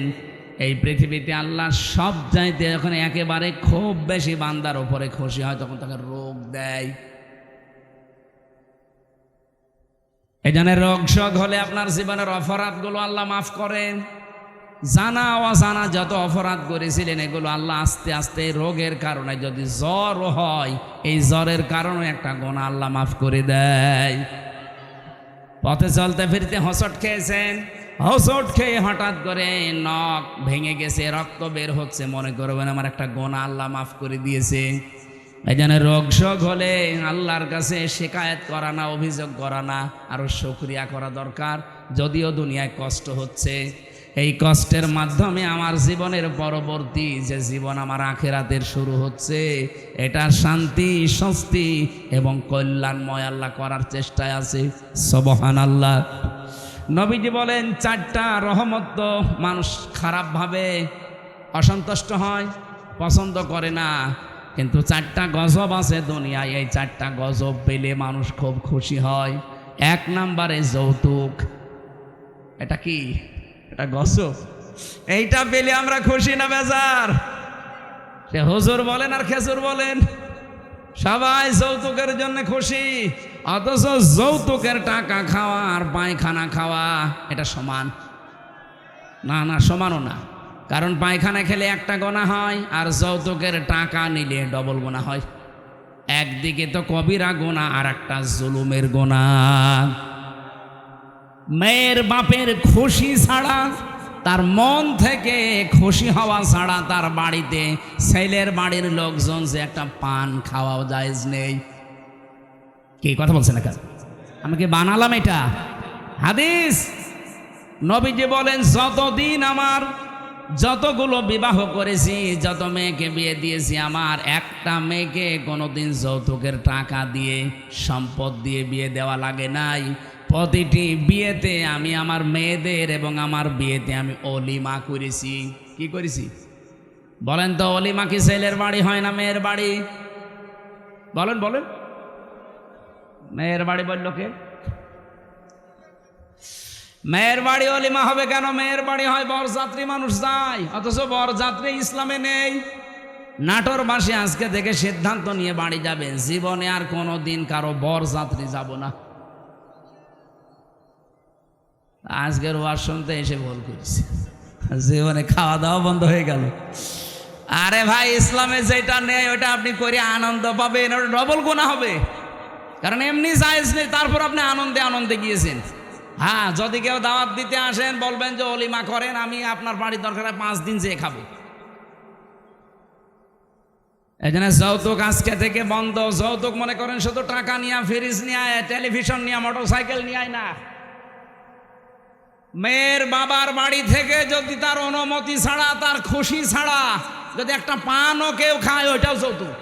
Speaker 1: এই পৃথিবীতে আল্লাহ সব চাইতে যখন একেবারে খুব বেশি বান্দার উপরে খুশি হয় তখন তাকে রোগ দেয়। এই জন্য রোগ শোক হলে আপনার জীবনের অপরাধগুলো আল্লাহ মাফ করেন। জানা অজানা যত অপরাধ করেছিলেন এগুলো আল্লাহ আস্তে আস্তে রোগের কারণে, যদি জ্বর হয় এই জ্বরের কারণে একটা গুনাহ আল্লাহ মাফ করে দেয়। পথে চলতে ফিরতে হোঁচট খেয়েছেন, হোঁচট খেয়ে হঠাৎ করে নখ ভেঙে গেছে, রক্ত বের হচ্ছে, মনে করবেন আমার একটা গুনাহ আল্লাহ মাফ করে দিয়েছে। এই জন্য রোগ শোক হলে আল্লাহর কাছে শিকায়েত করা না, অভিযোগ করা না, আরও শুকরিয়া করা দরকার। যদিও দুনিয়ায় কষ্ট হচ্ছে, এই কষ্টের মাধ্যমে আমার জীবনের পরবর্তী যে জীবন আমার আখিরাতের শুরু হচ্ছে, এটা শান্তি, স্বস্তি এবং কল্যাণময় আল্লাহ করার চেষ্টায় আছে। সুবহানাল্লাহ। নবীজি বলেন 4টা রহমত তো মানুষ খারাপভাবে অসন্তুষ্ট হয়, পছন্দ করে না, কিন্তু 4টা গজব আছে দুনিয়ায়, এই 4টা গজব পেলে মানুষ খুব খুশি হয়। 1 নম্বরে যৌতুক। এটা কি? এটা গজব। এইটা পেলে আমরা খুশি না বেজার? সে হুজুর বলেন আর খেজুর বলেন, সবাই যৌতুকের জন্য খুশি, অথচ যৌতুকের টাকা খাওয়া আর পায়খানা খাওয়া এটা সমান না? না, সমানও না। কারণ পায়খানা খেলে একটা গুনাহ হয় আর যৌতুকের টাকা নিলে ডবল গুনাহ হয়। একদিকে তো কবিরা গুনাহ আর একটা জুলুমের গুনাহ। মেয়ের বাপের খুশি ছাড়া, তার মন থেকে খুশি হওয়া ছাড়া তার বাড়িতে ছেলের বাড়ির লোকজন যে একটা পান খাওয়াও জায়েজ নেই। কি কথা বলছেন না? আমি কি বানালাম? এটা হাদিস। নবীজি বলেন, যতদিন আমার যতগুলো বিবাহ করেছি, যত মেয়েকে বিয়ে দিয়েছি, আমার একটা মেয়েকে কোনোদিন যৌতুকের টাকা দিয়ে, সম্পদ দিয়ে বিয়ে দেওয়া লাগে নাই। প্রতিটি বিয়েতে আমি আমার মেয়েদের এবং আমার বিয়েতে আমি অলিমা করেছি। কি করেছি বলেন তো? অলিমা কি ছেলের বাড়ি হয় না মেয়ের বাড়ি? বলেন বলেন। মেয়ের বাড়ি বলল কে? মেয়ের বাড়ি অলিমা হবে কেন? মেয়ের বাড়ি হয় বরযাত্রী মানুষ যায়, অথচ বরযাত্রী ইসলামে নেই। নাটোরবাসী আজকে থেকে সিদ্ধান্ত নিয়ে বাড়ি যাবেন, জীবনে আর কোনো দিন কারো বরযাত্রী যাব না। আজকের ওয়াজ শুনতে এসে ভুল করেছি, জীবনে খাওয়া দাওয়া বন্ধ হয়ে গেল। আরে ভাই, ইসলামে যেটা নেই ওটা আপনি করে আনন্দ পাবেন, ওটা ডবল গুনাহ হবে। কারণ এমনি জায়েজ নেই, তারপর আপনি আনন্দে আনন্দে গিয়েছেন। হ্যাঁ, যদি কেউ দাওয়াত দিতে আসেন বলবেন যে অলিমা করেন, আমি আপনার বাড়ির দরকার 5 দিন যেয়ে খাবো। এখানে যৌতুক আজকে থেকে বন্ধ। যৌতুক মনে করেন শুধু টাকা নিয়ে, ফ্রিজ নিয়ে, টেলিভিশন নিয়ে, মোটরসাইকেল নিয়ে না। মেয়ের বাবার বাড়ি থেকে যদি তার অনুমতি ছাড়া, তার খুশি ছাড়া যদি একটা পানও কেউ খায়, ওইটাও যৌতুক।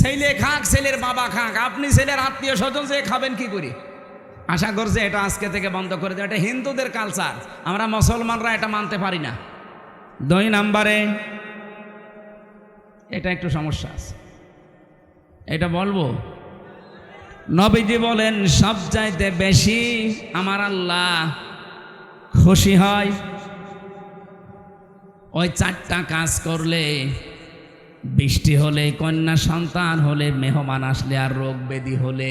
Speaker 1: ছেলে খাক, ছেলের বাবা খাক, আপনি ছেলের আত্মীয় স্বজন যে খাবেন কি করে? আশা করছে এটা আজকে থেকে বন্ধ করে দেয়। এটা হিন্দুদের কালচার, আমরা মুসলমানরা এটা মানতে পারি না। 2 নম্বরে এটা একটু সমস্যা আছে, এটা বলবো। নবীজি বলেন, সবচাইতে বেশি আমার আল্লাহ খুশি হয় ওই 4টা কাজ করলে: বৃষ্টি হলে, কন্যা সন্তান হলে, মেহমান আসলে, আর রোগ ব্যাধি হলে।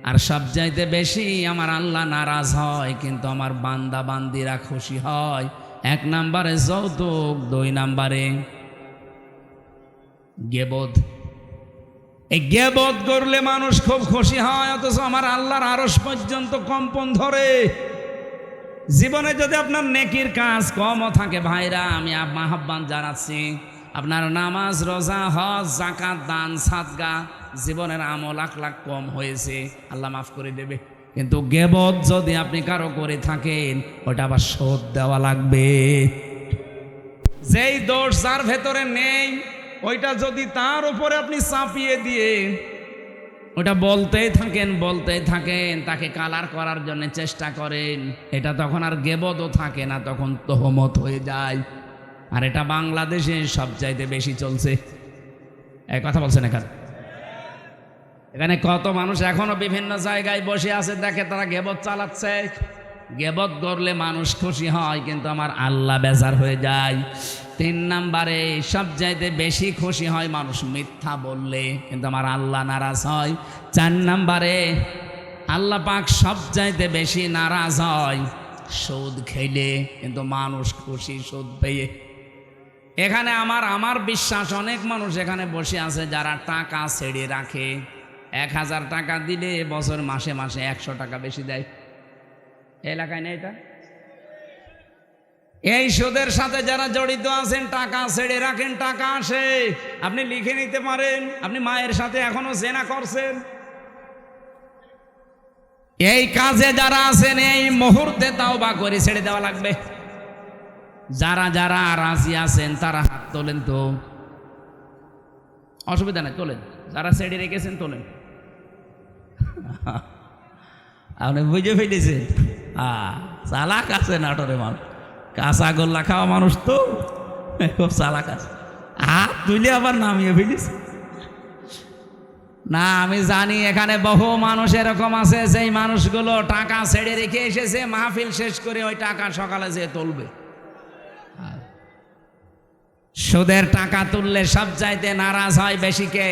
Speaker 1: আর সবচাইতে বেশি আমার আল্লাহ নারাজ হয় কিন্তু আমার বান্দা বান্দিরা খুশি হয়। 1 নম্বরে যৌতুক, 2 নম্বরে গীবত। এই গীবত করলে মানুষ খুব খুশি হয়, অথচ আমার আল্লাহর আরশ পর্যন্ত কম্পন ধরে। জীবনে যদি আপনার নেকির কাজ কমও থাকে ভাইরা, আমি আহ্বান জানাচ্ছি, আপনার নামাজ, রোজা, হজ, যাকাত, দান, সাদকা, জীবনের আমল আখলাক কম হয়েছে, আল্লাহ মাফ করে দেবে। কিন্তু গীবত যদি আপনি কারো করে থাকেন, ওটা আবার শোধ দেওয়া লাগবে। যেই দোষ যার ভেতরে নেই, ওইটা যদি তার উপরে আপনি চাপিয়ে দিয়ে ওটা বলতেই থাকেন, তাকে কালার করার জন্য চেষ্টা করেন, এটা তখন আর গীবতও থাকে না, তখন তোহমত হয়ে যায়। আর এটা বাংলাদেশে সবচাইতে বেশি চলছে। এই কথা বলছেন এখানে কত মানুষ এখনো বিভিন্ন জায়গায় বসে আছে, দেখে তারা গীবত চালাচ্ছে। গীবত করলে মানুষ খুশি হয় কিন্তু আমার আল্লাহ বেজার হয়ে যায়। 3 নম্বরে সবচাইতে বেশি খুশি হয় মানুষ মিথ্যা বললে, কিন্তু আমার আল্লাহ নারাজ হয়। 4 নম্বরে আল্লাহ পাক সবচাইতে বেশি নারাজ হয় সুদ খেলে, কিন্তু মানুষ খুশি সুদ পেয়ে। এখানে আমার বিশ্বাস অনেক মানুষ এখানে বসে আছে যারা টাকা ছেড়ে রাখে। 1000 টাকা দিলে বছর মাসে মাসে 100 টাকা বেশি দেয়। এলাকায় নেই এটা? এই সুদের সাথে যারা জড়িত আছেন, টাকা ছেড়ে রাখেন, টাকা আসে, আপনি লিখে নিতে পারেন আপনি মায়ের সাথে এখনো জেনা করছেন। এই কাজে যারা আছেন এই মুহূর্তে তাওবা করে ছেড়ে দেওয়া লাগবে। যারা যারা রাজি আছেন তারা হাত তোলেন তো, অসুবিধা নেই, তোলেন। যারা ছেড়ে রেখেছেন তোলেন। আপনি বুঝে ফেলেছেন, চালাক আছে নাটোরে মানুষ, কাঁচা গোল্লা খাওয়া মানুষ তো খুব চালাক আছে। হাত তুলে আবার নামিয়ে ফেলিস না। আমি জানি এখানে বহু মানুষ এরকম আছে, সেই মানুষগুলো টাকা ছেড়ে রেখে এসেছে, মাহফিল শেষ করে ওই টাকা সকালে যেয়ে তুলবে। সুদের টাকা তুললে সবচাইতে নারাজ হয় বেশি কে?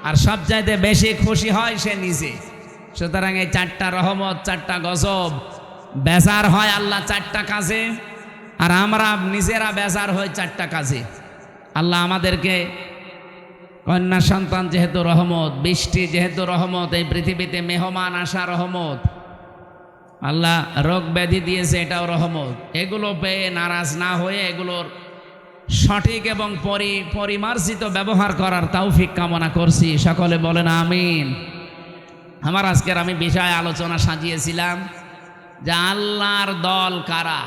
Speaker 1: আর সবচাইতে বেশি খুশি হয় সে নিজে। সুতরাং এই 4টা রহমত, 4টা গজব, বেজার হয় আল্লাহ 4টা কাজে, আর আমরা নিজেরা বেজার হই 4টা কাজে। আল্লাহ আমাদেরকে কন্যা সন্তান যেহেতু রহমত, বৃষ্টি যেহেতু রহমত, এই পৃথিবীতে মেহমান আসা রহমত, আল্লাহ রোগ ব্যাধি দিয়েছে এটাও রহমত। এগুলো পেয়ে নারাজ না হয়ে এগুলোর সঠিক এবং পরিমার্জিত ব্যবহার করার তৌফিক কামনা করছি। সকলে বলেন আমিন। আমার আজকের আমি বিষয় আলোচনা সাজিয়েছিলাম যে আল্লাহর দল কারা,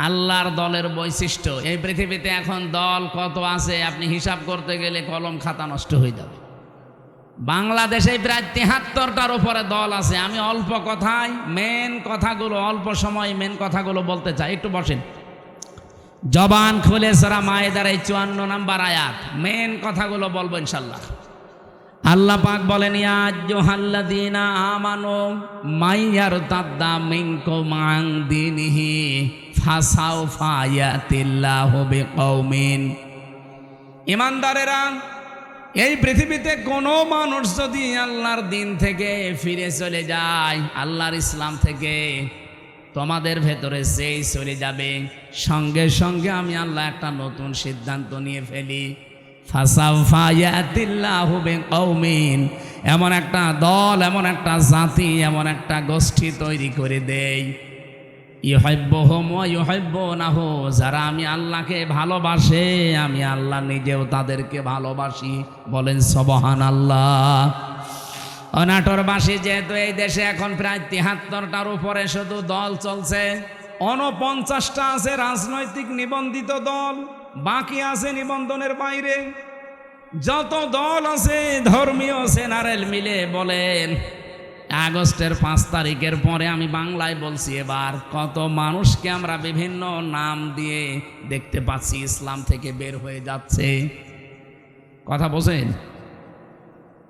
Speaker 1: আল্লাহর দলের বৈশিষ্ট্য। এই পৃথিবীতে এখন দল কত আছে আপনি হিসাব করতে গেলে কলম খাতা নষ্ট হয়ে যাবে। বাংলাদেশে প্রায় ৭৩টার উপরে দল আছে। আমি অল্প কথায় মেন কথাগুলো, অল্প সময় মেন কথাগুলো বলতে চাই। একটু বসেন, জবান খুলে সূরা মায়েদার এই ৫৪ নম্বর আয়াত, মেন কথাগুলো বলবো ইনশাল্লাহ। আল্লাহ পাক বলেন, ইয়া আইয়ুহাল্লাযীনা আমানু মাইয়ারতাদ্দা মিনকুম আন দীনিহি ফাসাউফা ইয়াতিল্লাহু বিকওমিন। ঈমানদারেরা, এই পৃথিবীতে কোনো মানুষ যদি আল্লাহর দিন থেকে ফিরে চলে যায়, আল্লাহর ইসলাম থেকে, তোমাদের ভেতরে যেই চলে যাবে, সঙ্গে সঙ্গে আমি আল্লাহ একটা নতুন সিদ্ধান্ত নিয়ে ফেলি। ফাসাউফা ইয়াতিল্লাহু বিকওমিন, এমন একটা দল, এমন একটা জাতি, এমন একটা গোষ্ঠী তৈরি করে দেই, ইউহিব্বুহুম ওয়া ইউহিব্বুনাহু, যারা আমি আল্লাহকে ভালোবাসে, আমি আল্লাহ নিজেও তাদেরকে ভালোবাসি। বলেন সুবহানাল্লাহ। অনাটোরবাসী, যেহেতু এই দেশে এখন প্রায় ৭৩টার উপরে শুধু দল চলছে, ৪৯টা আছে রাজনৈতিক নিবন্ধিত দল, বাকি আছে নিবন্ধনের বাইরে। যত দল আছে ধর্মীয় জেনারেল মিলে বলেন, আগস্টের ৫ তারিখের পরে আমি বাংলায় বলছি, এবার কত মানুষকে আমরা বিভিন্ন নাম দিয়ে দেখতে পাচ্ছি ইসলাম থেকে বের হয়ে যাচ্ছে। কথা বোঝেন?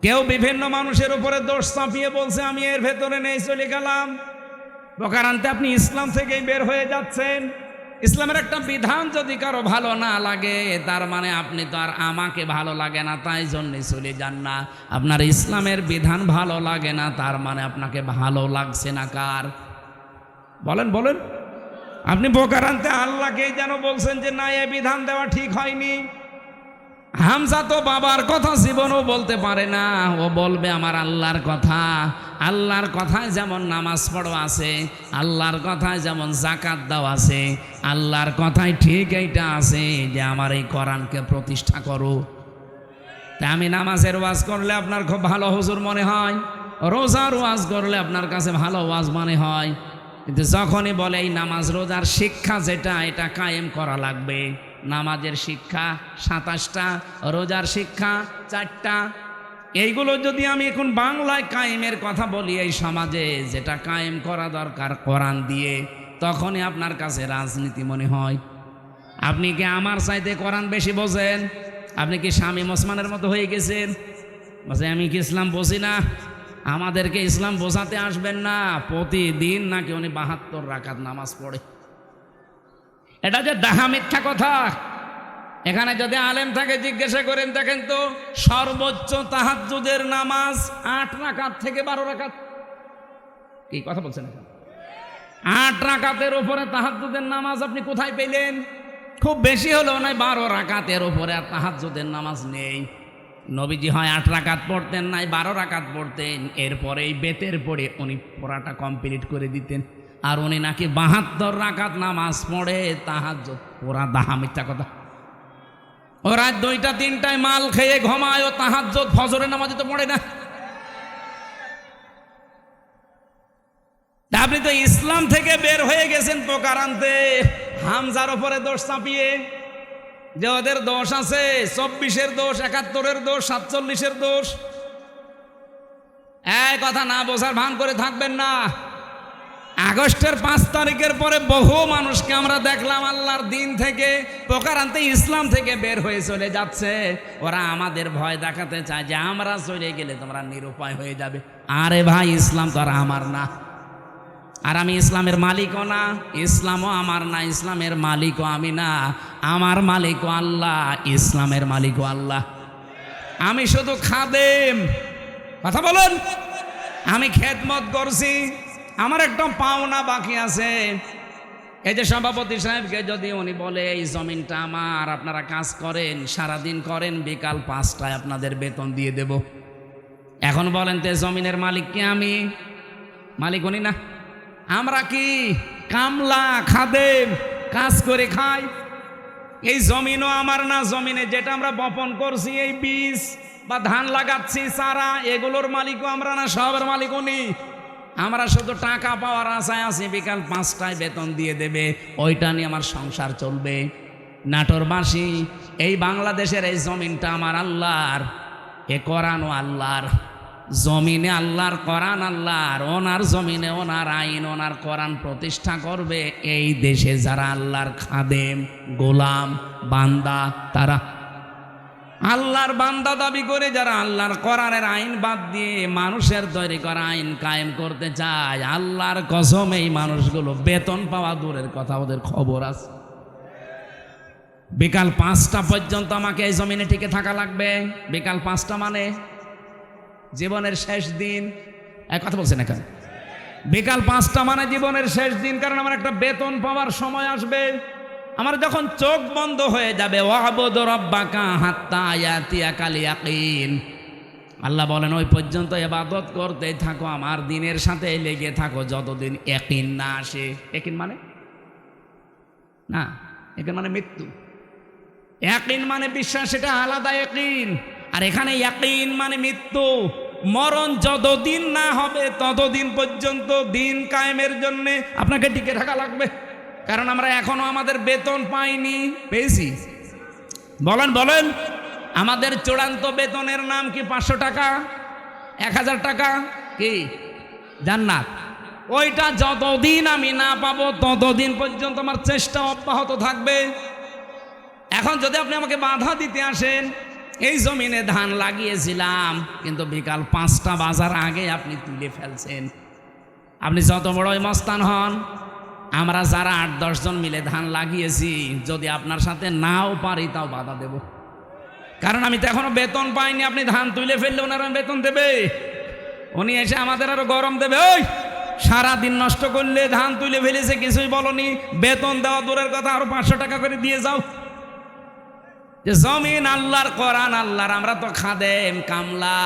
Speaker 1: কেউ বিভিন্ন মানুষের উপরে দোষ চাপিয়ে বলছে আমি এর ভেতরে নেই, চলে গেলাম। প্রকারান্তে আপনি ইসলাম থেকেই বের হয়ে যাচ্ছেন। ইসলামের একটা বিধান যদি কারো ভালো না লাগে, তার মানে আপনি তো আর আমাকে ভালো লাগে না তাই জন্যে চলে যান না। আপনার ইসলামের বিধান ভালো লাগে না, তার মানে আপনাকে ভালো লাগছে না কার? বলেন বলেন। আপনি প্রকারান্তে আল্লাহকেই যেন বলছেন যে না, এ বিধান দেওয়া ঠিক হয়নি। হামজা তো বাবার কথা জীবনও বলতে পারে না, ও বলবে আমার আল্লাহর কথা। আল্লাহর কথায় যেমন নামাজ পড়ো আছে, আল্লাহর কথায় যেমন যাকাত দাও আছে, আল্লাহর কথায় ঠিক এইটা আছে যে আমার এই কোরআনকে প্রতিষ্ঠা করো। তাই আমি নামাজের ওয়াজ করলে আপনার খুব ভালো হুজুর মনে হয়, রোজার ওয়াজ করলে আপনার কাছে ভালো ওয়াজ মনে হয়, কিন্তু যখনই বলে এই নামাজ রোজার শিক্ষা যেটা, এটা কায়েম করা লাগবে। নামাজের শিক্ষা ২৭টা, রোজার শিক্ষা ৪টা। এইগুলো যদি আমি এখন বাংলায় কায়েমের কথা বলি এই সমাজে, যেটা কায়েম করা দরকার কোরআন দিয়ে, তখনই আপনার কাছে রাজনীতি মনে হয়। আপনি কি আমার চাইতে কোরআন বেশি বোঝেন? আপনি কি শামীম ওসমানের মতো হয়ে গেছেন? বলছে আমি কি ইসলাম বুঝি না? আমাদেরকে ইসলাম বোঝাতে আসবেন না। প্রতিদিন নাকি উনি ৭২ রাকাত নামাজ পড়ে। এটা যে ডাহা মিথ্যা কথা। এখানে যদি আলেম থাকে জিজ্ঞাসা করেন, দেখেন তো সর্বোচ্চ তাহাজ্জুদের নামাজ ৮ রাকাত থেকে ১২ রাকাত। কি কথা বলছেন? ৮ রাকাতের উপরে তাহাজ্জুদের নামাজ আপনি কোথায় পেলেন? খুব বেশি হলেও নয় ১২ রাকাতের উপরে আর তাহাজ্জুদের নামাজ নেই। নবীজি হয় ৮ রাকাত পড়তেন, নাই ১২ রাকাত পড়তেন। এরপরে এই বেতের পড়ে উনি পড়াটা কমপ্লিট করে দিতেন। আর উনি নাকি ৭২ রাকাত নামাজ পড়ে তাহাজ্জুদ। ওরা ডাহা মিথ্যা কথা। ও রাত ২টা ৩টায় মাল খেয়ে ঘুমায়, ও তাহাজ্জুদ ফজরের নামাজে তো পড়ে না। আপনি তো ইসলাম থেকে বের হয়ে গেছেন প্রকারান্তে হামজার উপরে দোষ চাপিয়ে, যে ওদের দোষ আছে, ২৪-এর দোষ, ৭১-এর দোষ, ৪৭-এর দোষ। এই কথা না বোঝার ভান করে থাকবেন না। আগস্টের ৫ তারিখের পরে বহু মানুষকে আমরা দেখলাম আল্লাহর দিন থেকে প্রকারান্তে ইসলাম থেকে বের হয়ে চলে যাচ্ছে। ওরা আমাদের ভয় দেখাতে চায় যে আমরা চলে গেলে তোমরা নিরুপায় হয়ে যাবে। আরে ভাই, ইসলাম তো আর আমার না, আর আমি ইসলামের মালিকও না, ইসলামও আমার না, ইসলামের মালিকও আমি না। আমার মালিকও আল্লাহ, ইসলামের মালিকও আল্লাহ। আমি শুধু খাদেম। কথা বলুন। আমি খেদমত করছি, আমার একটা পাওনা বাকি আছে। এই যে সভাপতি সাহেবকে যদি উনি বলে এই জমিনটা আমার, আপনারা কাজ করেন, সারাদিন করেন, বিকাল ৫টায় আপনাদের বেতন দিয়ে দেব। এখন বলেন তো জমিনের মালিক কি আমি? মালিক উনি না। আমরা কি কামলা, খাদেম, কাজ করে খাই। এই জমিনও আমার না। জমিনে যেটা আমরা বপন করছি, এই বীজ বা ধান লাগাচ্ছি, চারা, এগুলোর মালিকও আমরা না, সবের মালিক উনি। আমরা শুধু টাকা পাওয়ার আশায় আছি, বিকাল 5টায় বেতন দিয়ে দেবে, ওইটা নিয়ে আমার সংসার চলবে। নাটোরবাসী, এই বাংলাদেশের এই জমিনটা আমার আল্লাহর, এ কোরআনও আল্লাহর, জমিনে আল্লাহর, কোরআন আল্লাহর, ওনার জমিনে ওনার আইন ওনার কোরআন প্রতিষ্ঠা করবে। এই দেশে যারা আল্লাহর খাদেম, গোলাম, বান্দা, তারা আল্লাহর বান্দা দাবি করে যারা আল্লাহর কোরআনের আইন বাদ দিয়ে মানুষের তৈরি করা আইন কায়েম করতে চায়, আল্লাহর কসম এই মানুষগুলো বেতন পাওয়া দূরের কথা, ওদের খবর আছে। বিকাল 5টা পর্যন্ত আমাকে এই জমিনে টিকে থাকা লাগবে। বিকাল 5টা মানে জীবনের শেষ দিন। এক কথা বলছেন এখন, বিকাল 5টা মানে জীবনের শেষ দিন, কারণ আমার একটা বেতন পাওয়ার সময় আসবে। আমার যখন চোখ বন্ধ হয়ে যাবে, ওয়াবুদ রাব্বাকা হাত্তা ইয়াতিয়াকাল ইয়াকিন, আল্লাহ বলেন ওই পর্যন্ত ইবাদত করতে থাকো, আমার দিনের সাথে লেগে থাকো যতদিন ইয়াকিন না আসে। ইয়াকিন মানে না, ইয়াকিন মানে মৃত্যু। ইয়াকিন মানে বিশ্বাস, সেটা আলাদা ইয়াকিন। আর এখানে ইয়াকিন মানে মৃত্যু, মরণ যতদিন না হবে ততদিন পর্যন্ত দিন কায়েমের জন্য আপনাকে টিকে থাকা লাগবে। কারণ আমরা এখনো আমাদের বেতন পাইনি, পেয়েছি? বলেন বলেন, আমাদের চূড়ান্ত বেতনের নাম কি? 500 টাকা, 1000 টাকা, কি জান্নাত। ওইটা যতদিন আমি না পাবো ততদিন পর্যন্ত আমার চেষ্টা অব্যাহত থাকবে। এখন যদি আপনি আমাকে বাধা দিতে আসেন, এই জমিনে ধান লাগিয়েছিলাম কিন্তু বিকাল 5টা বাজার আগে আপনি তুলে ফেলছেন, আপনি যত বড়ই মস্তান হন, আমরা যারা 8-10 জন মিলে ধান লাগিয়েছি, যদি আপনার সাথে নাও পারি তাও বাধা দেব। কারণ আমি তো এখনো বেতন পাইনি। আপনি ধান তুলে ফেললে ওনারা বেতন দেবে, উনি এসে আমাদের আরো গরম দেবে। ওই সারাদিন নষ্ট করলে, ধান তুলে ফেলেছে কিছুই বলনি, বেতন দেওয়া দূরের কথা, আরো 500 টাকা করে দিয়ে যাও। যে জমিন আল্লাহর, কোরআন আল্লাহর, আমরা তো খাদেম, কামলা,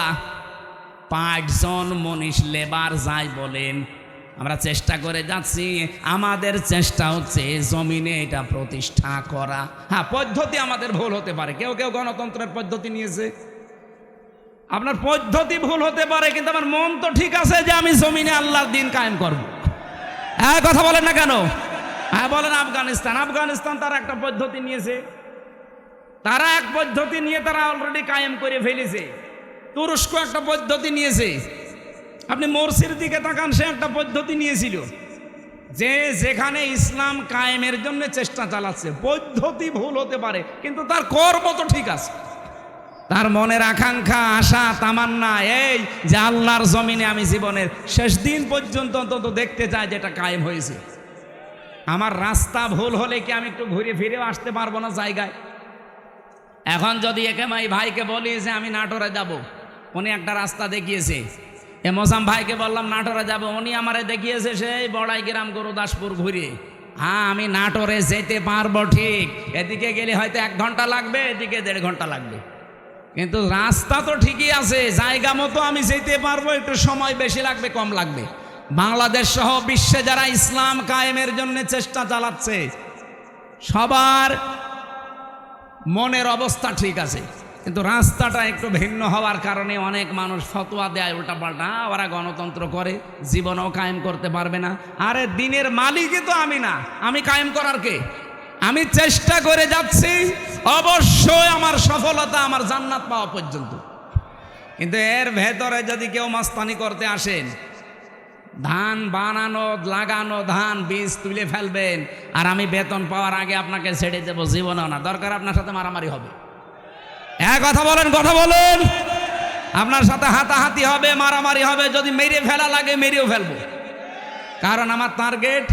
Speaker 1: 5 জন মনীষ, লেবার যাই বলেন, আমরা চেষ্টা করে যাচ্ছি। আমাদের চেষ্টা হচ্ছে জমিনে এটা প্রতিষ্ঠা করা। হ্যাঁ, পদ্ধতি আমাদের ভুল হতে পারে, কেউ কেউ গণতন্ত্রের পদ্ধতি নিয়েছে, আপনার পদ্ধতি ভুল হতে পারে, কিন্তু আমার মন তো ঠিক আছে যে আমি জমিনে আল্লাহর দিন কায়েম করব। হ্যাঁ, কথা বলেন না কেন? হ্যাঁ বলেন। আফগানিস্তান তারা একটা পদ্ধতি নিয়েছে, তারা এক পদ্ধতি নিয়ে তারা অলরেডি কায়েম করে ফেলেছে। তুরস্ক একটা পদ্ধতি নিয়েছে, আপনি মোরসির দিকে তাকান, সে একটা পদ্ধতি নিয়েছিল, যে যেখানে ইসলাম কায়েমের জন্য চেষ্টা চালাচ্ছে। পদ্ধতি ভুল হতে পারে কিন্তু তার কর্ম তো ঠিক আছে, তার মনের আকাঙ্ক্ষা, আশা, তামান্না এই যে আল্লাহর জমিনে আমি জীবনের শেষ দিন পর্যন্ত অন্তত দেখতে চাই যেটা কায়েম হয়েছে। আমার রাস্তা ভুল হলে কি আমি একটু ঘুরে ফিরেও আসতে পারবো না জায়গায়? এখন যদি একে ভাইকে বলি যে আমি নাটোরে যাব, উনি একটা রাস্তা দেখিয়েছে। মোসাম ভাইকে বললাম নাটোরে যাব, উনি আমারে দেখিয়েছে সেই বড়াই গ্রাম গুরুদাসপুর ঘুরে। হ্যাঁ, আমি নাটোরে যেতে পারবো ঠিক, এদিকে গেলে হয়তো 1 ঘন্টা লাগবে, এদিকে 1.5 ঘন্টা লাগবে, কিন্তু রাস্তা তো ঠিকই আছে, জায়গা মতো আমি যেতে পারবো। একটু সময় বেশি লাগবে, কম লাগবে। বাংলাদেশ সহ বিশ্বে যারা ইসলাম কায়েমের জন্য চেষ্টা চালাচ্ছে, সবার মনের অবস্থা ঠিক আছে, কিন্তু রাস্তাটা একটু ভিন্ন হওয়ার কারণে অনেক মানুষ ফতোয়া দেয় উল্টাপাল্টা, ওরা গণতন্ত্র করে, জীবনও কায়েম করতে পারবে না। আরে দিনের মালিকই তো আমি না, আমি কায়েম করার কে? আমি চেষ্টা করে যাচ্ছি, অবশ্যই আমার সফলতা আমার জান্নাত পাওয়া পর্যন্ত। কিন্তু এর ভেতরে যদি কেউ মাস্তানি করতে আসেন, ধান বানানো, লাগানো, ধান বীজ তুলে ফেলবেন, আর আমি বেতন পাওয়ার আগে আপনাকে ছেড়ে দেবো, জীবনেও না, দরকার আপনার সাথে মারামারি হবে। কথা বলেন, কথা বলেন, আপনার সাথে হাতাহাতি হবে, মারামারি হবে, যদি মেরে ফেলা লাগে মেরেও ফেলবো, কারণ আমার টার্গেট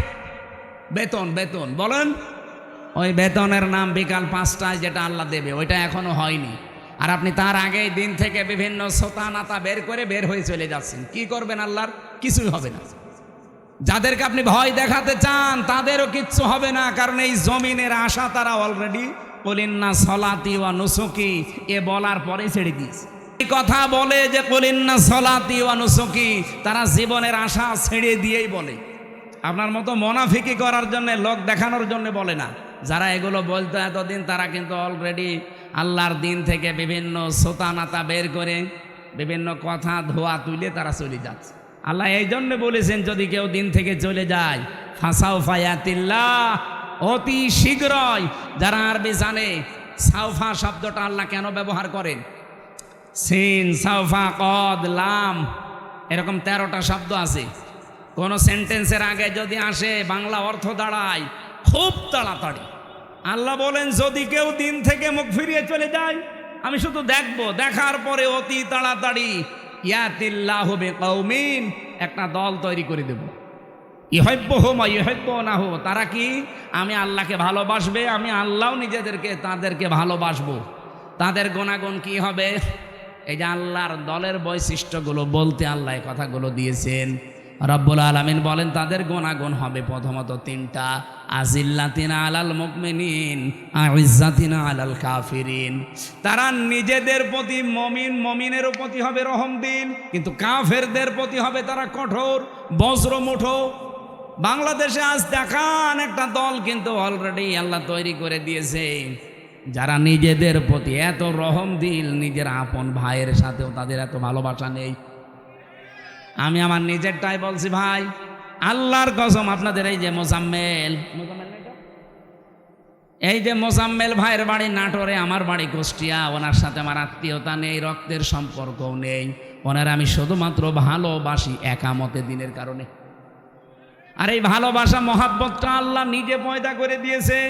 Speaker 1: বেতন। বেতন বলেন, ওই বেতনের নাম বিকাল 5টায় যেটা আল্লাহ দেবে, ওইটা এখনো হয়নি। আর আপনি তার আগেই দিন থেকে বিভিন্ন সোতা নাতা বের হয়ে চলে যাচ্ছেন। কি করবেন? আল্লাহর কিছুই হবে না। যাদেরকে আপনি ভয় দেখাতে চান তাদেরও কিচ্ছু হবে না, কারণ এই জমিনের আশা তারা অলরেডি কুলিন্না সলাতি ওয়া নুসুকি এ বলার পরে ছেড়ে দিয়েছে। এই কথা বলে যে কুলিন্না সলাতি ওয়া নুসুকি, তারা জীবনের আশা ছেড়ে দিয়েই বলে। আপনার মতো মুনাফিকি করার জন্য, লোক দেখানোর জন্য বলে না। যারা এগুলো বলতো এতদিন, তারা কিন্তু অলরেডি আল্লাহর দিন থেকে বিভিন্ন সোতা নাতা বের করে, বিভিন্ন কথা ধোয়া তুলে তারা চলে যাচ্ছে। আল্লাহ এই জন্য বলেছেন যদি কেউ দিন থেকে চলে যায় ফাসাউফা ইয়াতিল্লাহ, অতি শীঘ্রই। যারা আরবি জানে সাউফা শব্দটা আল্লাহ কেন ব্যবহার করেন, সিন সাউফা কদ লাম এরকম 13টা শব্দ আছে। কোন সেন্টেন্সের আগে যদি আসে বাংলা অর্থ দাঁড়ায় খুব তাড়াতাড়ি। আল্লাহ বলেন যদি কেউ দিন থেকে মুখ ফিরিয়ে চলে যায় আমি শুধু দেখবো, দেখার পরে অতি তাড়াতাড়ি ইয়াতিল্লাহু বিকৌমিন, একটা দল তৈরি করে দেব। ইউহিব্বুহুম ওয়া ইউহিব্বুনাহু, তারা কি আমি আল্লাহকে ভালোবাসবে, আমি আল্লাহও তাদেরকে ভালোবাসবো। তাদের গুণাগুণ কি হবে? এই যে আল্লাহর দলের বৈশিষ্ট্যগুলো বলতে আল্লাহ এই কথাগুলো দিয়েছেন। রব্বুল আলামিন বলেন তাদের গুণাগুণ হবে প্রথমত 3টা, আজিল্লাতিনা আলাল মুমিনিন আইজ্জাতিনা আলাল কাফিরিন। তারা নিজেদের প্রতি মমিনের প্রতি হবে রহমদিল, কিন্তু কাফেরদের প্রতি হবে তারা কঠোর বজ্রমুঠো। বাংলাদেশে আজ দেখান একটা দল কিন্তু অলরেডি আল্লাহ তৈরি করে দিয়েছে, যারা নিজেদের প্রতি এত রহমদিল, নিজের আপন ভাইয়ের সাথেও তাদের এত ভালোবাসা নেই। আমি আমার নিজেরটাই বলছি ভাই, আল্লাহর কসম আপনাদের এই যে মোজাম্মেল ভাইয়ের বাড়ি নাটোরে, আমার বাড়ি কুষ্টিয়া, ওনার সাথে আমার আত্মীয়তা নেই, রক্তের সম্পর্কও নেই। ওনার আমি শুধুমাত্র ভালোবাসি একামতে দিনের কারণে। আর এই ভালোবাসা মহাব্বতটা আল্লাহ নিজে পয়দা করে দিয়েছে।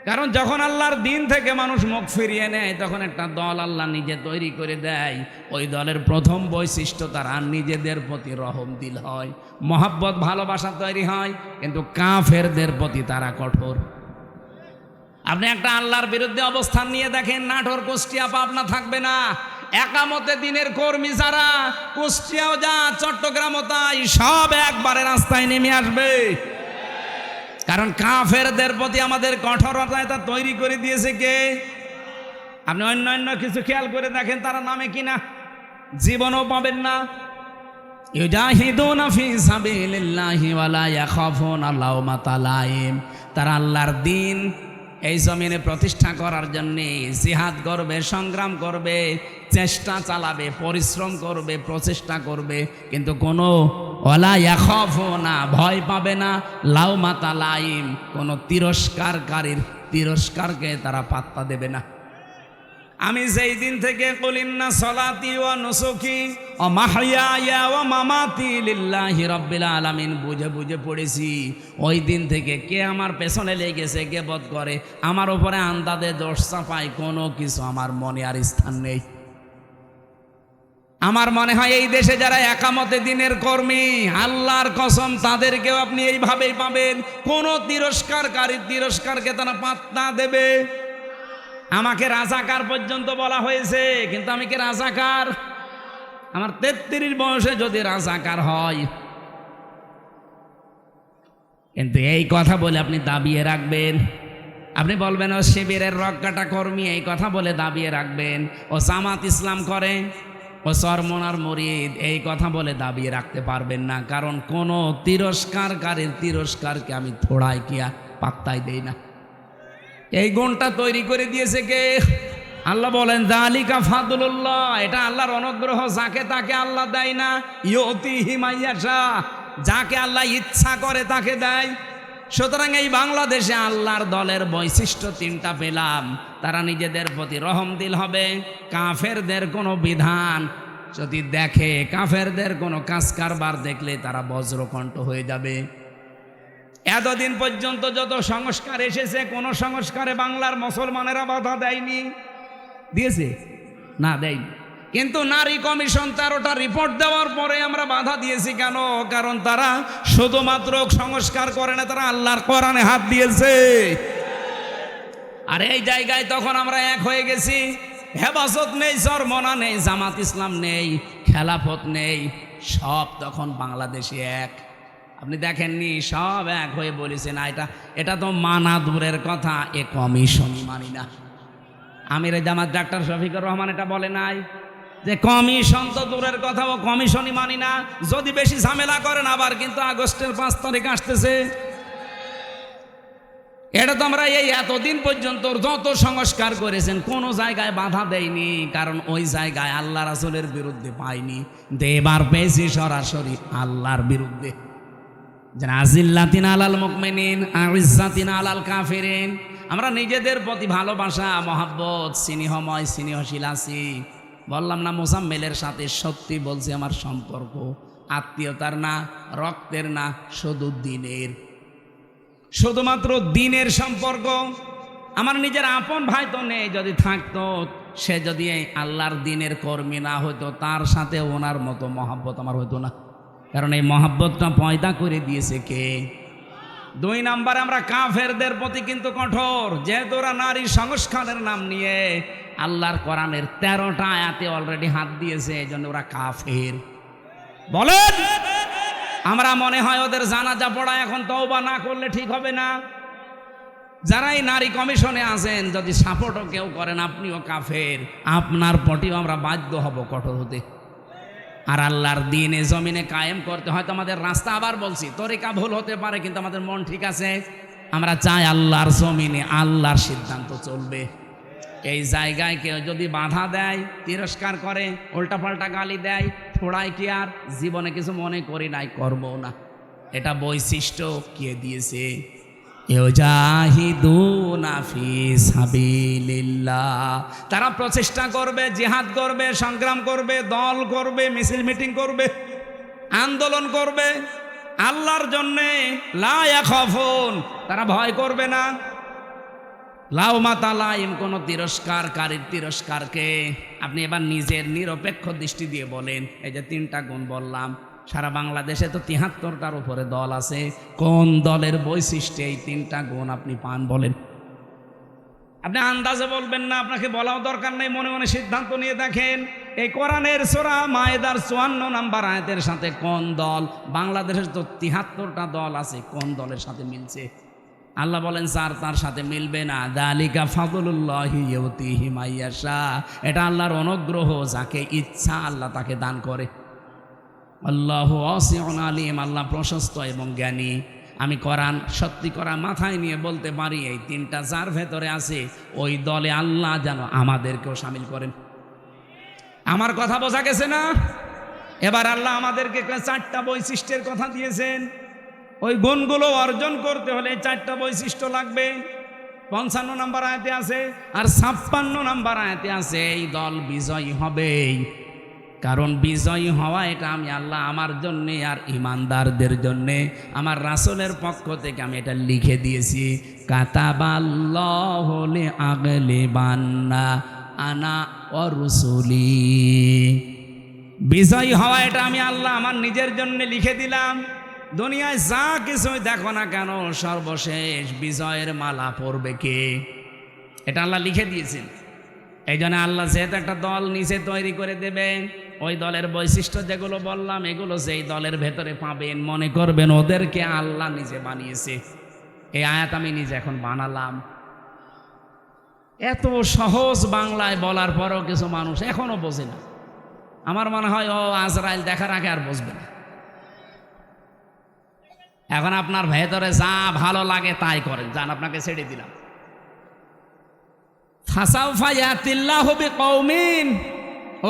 Speaker 1: কারণ যখন আল্লাহর দিন থেকে মানুষ মুখ ফিরিয়ে নেয় তখন একটা দল আল্লাহ নিজে তৈরি করে দেয়। ওই দলের প্রথম বৈশিষ্ট্য তারা নিজেদের প্রতি রহমদিল হয়, মহাব্বত ভালোবাসা তৈরি হয়, কিন্তু কাফেরদের প্রতি তারা কঠোর। আপনি একটা আল্লাহর বিরুদ্ধে অবস্থান নিয়ে দেখেন, নাটোর কুষ্টিয়া পাবনা থাকবে না। একামতে দিনের কর্মী যারা কুষ্টিয়াও যা চট্টগ্রামও তাই, সব একবারে রাস্তায় নেমে আসবে। কারণ কাফেরদের প্রতি আমাদের কঠোরতা এটা তৈরি করে দিয়েছে কে? আপনি অন্য কিছু খেয়াল করে দেখেন, তারা নামে কিনা জীবনও পাবেন না। ইউজাহিদুনা ফি সাবিলিল্লাহি ওয়া লা ইয়াখাফুনা লাওমাতা লাইম। তারা আল্লাহর দিন এই জমিনে প্রতিষ্ঠা করার জন্যে জিহাদ করবে, সংগ্রাম করবে, চেষ্টা চালাবে, পরিশ্রম করবে, প্রচেষ্টা করবে, কিন্তু কোনো ওয়ালা ইয়াখাফুনা ভয় পাবে না, লাওমাতা লাইম কোনো তিরস্কারকারীর তিরস্কারকে তারা পাত্তা দেবে না। আমি যেই দিন থেকে কুলিন্না সলাতি ওয়া নুসুকি ওয়া মাহইয়ায়া ওয়া মামাতি লিল্লাহি রাব্বিল আলামিন বুঝে বুঝে পড়েছি, ওই দিন থেকে কে আমার পেছনে লেগেছে, গিবত করে, আমার উপরে আন্দাজে দোষ চাপায়, কোনো কিছু আমার মনে আর স্থান নেই। আমার মনে হয় এই দেশে যারা একামতে দিনের কর্মী, আল্লাহর কসম তাদেরকেও আপনি এইভাবেই পাবেন, কোনো তিরস্কারকারীর তিরস্কারকে তারা পাত্তা দেবে। আমাকে রাজাকার পর্যন্ত বলা হয়েছে, কিন্তু আমি কি রাজাকার? আমার 33 বয়সে যদি রাজাকার হয়, কিন্তু এই কথা বলে আপনি দাবিয়ে রাখবেন, আপনি বলবেন ও শিবিরের রক্ষাটা কর্মী, এই কথা বলে দাবিয়ে রাখবেন, ও জামাত ইসলাম করে, ও চরমনার মুরিদ, এই কথা বলে দাবিয়ে রাখতে পারবেন না। কারণ কোনো তিরস্কারকারীর তিরস্কারকে আমি থোড়াই কিয়া পাত্তাই দেই না। এই গুণটা তৈরি করে দিয়েছে কে? আল্লাহ বলেন যালিকা ফাদলুল্লাহ, এটা আল্লাহর অনুগ্রহ, যাকে তাকে আল্লাহ দেয় না। ইউতিহি মাইয়াশা, যাকে আল্লাহ ইচ্ছা করে তাকে দেয়। সুতরাং এই বাংলাদেশে আল্লাহর দলের বৈশিষ্ট্য 3টা পেলাম। তারা নিজেদের প্রতি রহমদিল হবে, কাফেরদের কোনো বিধান যদি দেখে, কাফেরদের কোনো কাজ কারবার দেখলে তারা বজ্রকণ্ঠ হয়ে যাবে। এতদিন পর্যন্ত যত সংস্কার এসেছে, কোন সংস্কারে বাংলার মুসলমানেরা বাধা দেয়নি, দিয়েছে না? দেয়নি। কিন্তু নারী কমিশন 13টা রিপোর্ট দেওয়ার পরে আমরা বাধা দিয়েছি কেন? কারণ তারা শুধুমাত্র সংস্কার করে না, তারা আল্লাহর কোরআনে হাত দিয়েছে। আর এই জায়গায় তখন আমরা এক হয়ে গেছি। হেফাজত নেই, চরমনা নেই, জামাত ইসলাম নেই, খেলাফত নেই, সব তখন বাংলাদেশে এক। আপনি দেখেননি, সব এক হয়ে বলেছেন এটা তো মানা দূরের কথা, এ কমিশনই মানি না। আমির জামাত ডাক্তার শফিকুর রহমান এটা বলে নাই যে কমিশন তো দূরের কথা, ও কমিশনই মানি না। যদি বেশি ঝামেলা করেন আবার কিন্তু আগস্টের 5 তারিখ আসতেছে, এটা তো আমরা এই এতদিন পর্যন্ত যত সংস্কার করেছেন কোনো জায়গায় বাধা দেয়নি, কারণ ওই জায়গায় আল্লাহ রাসূলের বিরুদ্ধে পাইনি। এবার পেয়েছি সরাসরি আল্লাহর বিরুদ্ধে। যেন আজিল্লাতিন আলাল মুমিনিন আইজ্জাতিন আলাল কাফিরিন। আমরা নিজেদের প্রতি ভালোবাসা, মহাব্বত, স্নেহময় স্নেহশীল আছি। বললাম না মোজাম্মেলের সাথে সত্যি বলছি, আমার সম্পর্ক আত্মীয়তার না, রক্তের না, শুধু দিনের, শুধুমাত্র দিনের সম্পর্ক। আমার নিজের আপন ভাই তো নেই, যদি থাকতো সে যদি আল্লাহর দিনের কর্মী না হতো, তার সাথে ওনার মতো মহাব্বত আমার হতো না, কারণ এই মহাব্বতটা পয়দা করে দিয়েছে কে? 2 নম্বরে আমরা কাফেরদের প্রতি কিন্তু কঠোর, যেহেতু ওরা নারী সংস্কারের নাম নিয়ে আল্লাহর কোরআনের 13টা আয়াতে অলরেডি হাত দিয়েছে, এই জন্য ওরা কাফের। বলেন, আমরা মনে হয় ওদের জানাজা পড়া এখন তওবা না করলে ঠিক হবে না? যারা এই নারী কমিশনে আছেন, যদি সাপোর্টও কেউ করেন, আপনিও কাফের, আপনার প্রতিও আমরা বাধ্য হব কঠোর হতে। আর আল্লাহর দিনে জমিনে কায়েম করতে হয়তো আমাদের রাস্তা, আবার বলছি, তরিকা ভুল হতে পারে, কিন্তু আমাদের মন ঠিক আছে। আমরা চাই আল্লাহর জমিনে আল্লাহর সিদ্ধান্ত চলবে। এই জায়গায় কেউ যদি বাধা দেয়, তিরস্কার করে, উল্টাপাল্টা গালি দেয়, থোড়াই কি আর জীবনে কিছু মনে করি নাই, করবো না। এটা বৈশিষ্ট্য কে দিয়েছে? ইউজাহিদুনা ফি সাবিলিল্লাহ। তারা প্রচেষ্টা করবে, জিহাদ করবে, সংগ্রাম করবে, দল করবে, মিছিল মিটিং করবে, আন্দোলন করবে আল্লাহর জন্যে। লা ইয়াখাফুন, তারা ভয় করবে না। লাউমাতা লাইম, কোন তিরস্কারকারীর তিরস্কারকে আপনি এবার নিজের নিরপেক্ষ দৃষ্টি দিয়ে বলেন। এই যে 3টা গুণ বললাম, সারা বাংলাদেশে তো 73টার উপরে দল আছে। কোন দলের বৈশিষ্ট্যে এই 3টা গুণ আপনি পান বলেন? আপনি আন্দাজে বলবেন না, আপনাকে বলাও দরকার নেই, মনে মনে সিদ্ধান্ত নিয়ে দেখেন। এই কোরআনের সূরা মায়েদার 54 নম্বর আয়াতের সাথে কোন দল, বাংলাদেশের তো 73টা দল আছে, কোন দলের সাথে মিলছে? আল্লাহ বলেন যার তার সাথে মিলবে না। যালিকা ফাদলুল্লাহি ইউতিহি মাইয়াশা, এটা আল্লাহর অনুগ্রহ, যাকে ইচ্ছা আল্লাহ তাকে দান করে। আল্লাহু ওয়াসিউন আলিম, আল্লাহ প্রশস্ত এবং জ্ঞানী। আমি কোরআন সত্যি করা মাথায় নিয়ে বলতে পারি, এই 3টা যার ভেতরে আছে ওই দলে আল্লাহ যেন আমাদেরকেও শামিল করেন। আমার কথা বোঝা গেছে না? এবার আল্লাহ আমাদেরকে 4টা বৈশিষ্ট্যের কথা দিয়েছেন। ওই গুণগুলো অর্জন করতে হলে 4টা বৈশিষ্ট্য লাগবে। 55 নম্বর আয়াতে আছে, আর 56 নম্বর আয়াতে আছে এই দল বিজয়ী হবেই। কারণ বিজয়ী হওয়া এটা আমি আল্লাহ আমার জন্যে আর ইমানদারদের জন্যে আমার রাসূলের পক্ষ থেকে আমি এটা লিখে দিয়েছি। কাতাবাল্লাহু লিআগলিবান্না আনা ওয়া রুসুলি। বিজয়ী হওয়া এটা আমি আল্লাহ আমার নিজের জন্য লিখে দিলাম। দুনিয়ায় যা কিছুই দেখো না কেন, সর্বশেষ বিজয়ের মালা পরবে কে? এটা আল্লাহ লিখে দিয়েছেন। এই জন্য আল্লাহ যেহেতু একটা দল নিচে তৈরি করে দেবেন, ওই দলের বৈশিষ্ট্য যেগুলো বললাম, এগুলো যেই দলের ভেতরে পাবেন, মনে করবেন ওদেরকে আল্লাহ নিজে বানিয়েছে। এই আয়াত আমি নিজে এখন বানালাম। এত সহজ বাংলায় বলার পরও কিছু মানুষ এখনো বোঝে না। আমার মনে হয় ও আজরাইল দেখার আগে আর বুঝবে না। এখন আপনার ভেতরে যা ভালো লাগে তাই করেন, যান, আপনাকে ছেড়ে দিলাম। ফাসাউফা ইয়াতিল্লাহু বিকওমিন,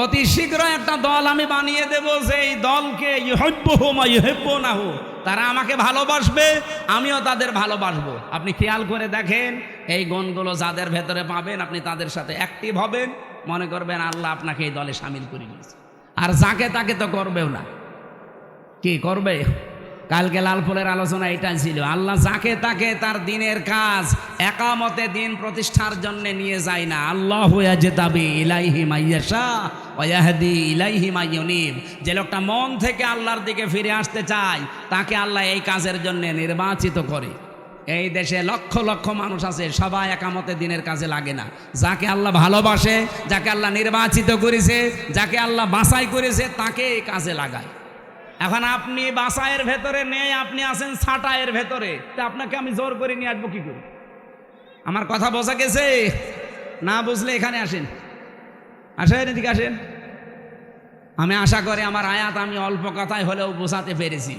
Speaker 1: অতি শীঘ্র একটা দল আমি বানিয়ে দেব, যেই দলকে ইউহিব্বুহুম ওয়া ইউহিব্বুনাহু, তারা আমাকে ভালোবাসবে, আমিও তাদের ভালোবাসবো। আপনি খেয়াল করে দেখেন, এই গুণগুলো যাদের ভেতরে পাবেন, আপনি তাদের সাথে অ্যাক্টিভ হবেন, মনে করবেন আল্লাহ আপনাকে এই দলে শামিল করে নিয়েছে। আর যাকে তাকে তো করবেও না। কি করবে? কালকে লালফুলের আলোচনা এটাই ছিল। আল্লাহ যাকে তাকে তার দিনের কাজ একামতে দিন প্রতিষ্ঠার জন্য নিয়ে যায় না। আল্লাহু ইয়াজতাবি ইলাইহি মাইয়াশা ওয়া ইয়াহদি ইলাইহি মাইয়ুনিব। যে লোকটা মন থেকে আল্লাহর দিকে ফিরে আসতে চায়, তাকে আল্লাহ এই কাজের জন্য নির্বাচিত করে। এই দেশে লক্ষ লক্ষ মানুষ আছে, সবাই একামতে দিনের কাজে লাগে না। যাকে আল্লাহ ভালোবাসে, যাকে আল্লাহ নির্বাচিত করেছে, যাকে আল্লাহ বাছাই করেছে, তাকে এই কাজে লাগায়। এখন আপনি বাসায়ের ভেতরে নেই, আপনি আছেন ছাটায়ের ভেতরে, তা আপনাকে আমি জোর করে নিয়ে আসবো কি করে? আমার কথা বোঝা গেছে? না বুঝলে এখানে আসেন, আসেন, এদিকে আসেন। আমি আশা করি আমার আয়াত আমি অল্প কথায় হলেও বোঝাতে পেরেছি।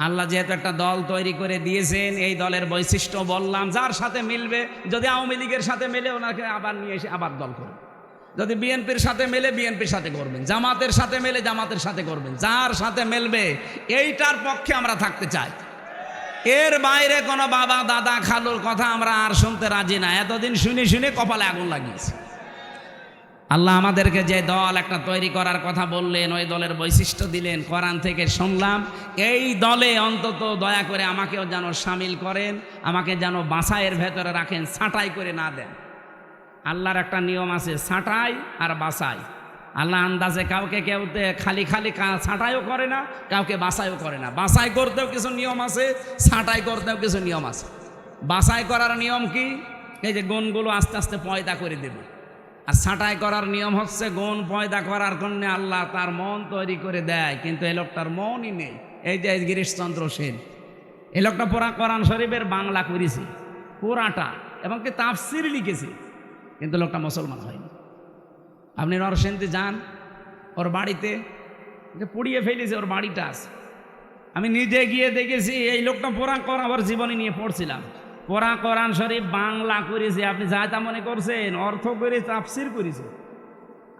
Speaker 1: আল্লাহ যেহেতু একটা দল তৈরি করে দিয়েছেন, এই দলের বৈশিষ্ট্য বললাম, যার সাথে মিলবে, যদি আওয়ামী লীগের সাথে মেলে ওনাকে আবার নিয়ে এসে আবার দল করবেন, যদি বিএনপির সাথে মেলে বিএনপির সাথে করবেন, জামাতের সাথে মেলে জামাতের সাথে করবেন, যার সাথে মেলবে এইটার পক্ষে আমরা থাকতে চাই। এর বাইরে কোনো বাবা দাদা খালুর কথা আমরা আর শুনতে রাজি না। এতদিন শুনে শুনে কপালে আগুন লাগিয়েছে। আল্লাহ আমাদেরকে যে দল একটা তৈরি করার কথা বললেন, ওই দলের বৈশিষ্ট্য দিলেন, কোরআন থেকে শুনলাম। এই দলে অন্তত দয়া করে আমাকেও যেন সামিল করেন, আমাকে যেন বাছাইয়ের ভেতরে রাখেন, ছাঁটাই করে না দেন। আল্লাহর একটা নিয়ম আছে, ছাঁটাই আর বাছাই। আল্লাহ আন্দাজে কাউকে কেউতে খালি খালি ছাঁটাইও করে না, কাউকে বাছাইও করে না। বাছাই করতেও কিছু নিয়ম আছে, ছাঁটাই করতেও কিছু নিয়ম আছে। বাছাই করার নিয়ম কি? এই যে গুণগুলো আস্তে আস্তে পয়দা করে দেবে। আর ছাঁটাই করার নিয়ম হচ্ছে গুণ পয়দা করার জন্য আল্লাহ তার মন তৈরি করে দেয়, কিন্তু এই লোকটার মনই নেই। এই যে গিরিশচন্দ্র সেন, এই লোকটা পুরা কোরআন শরীফের বাংলা করেছে পুরাটা, এবং কি তাফসির লিখেছে, কিন্তু লোকটা মুসলমান হয়নি। আপনি নরসিংদী যান, ওর বাড়িতে পুড়িয়ে ফেলেছে, ওর বাড়িটা আছে। আমি নিজে গিয়ে দেখেছি। এই লোকটা পুরা কোরআন, ওর জীবনী নিয়ে পড়ছিলাম, পুরা কোরআন শরীফ বাংলা করেছে। আপনি যা তা মনে করছেন, অর্থ করে তাফসির করেছে।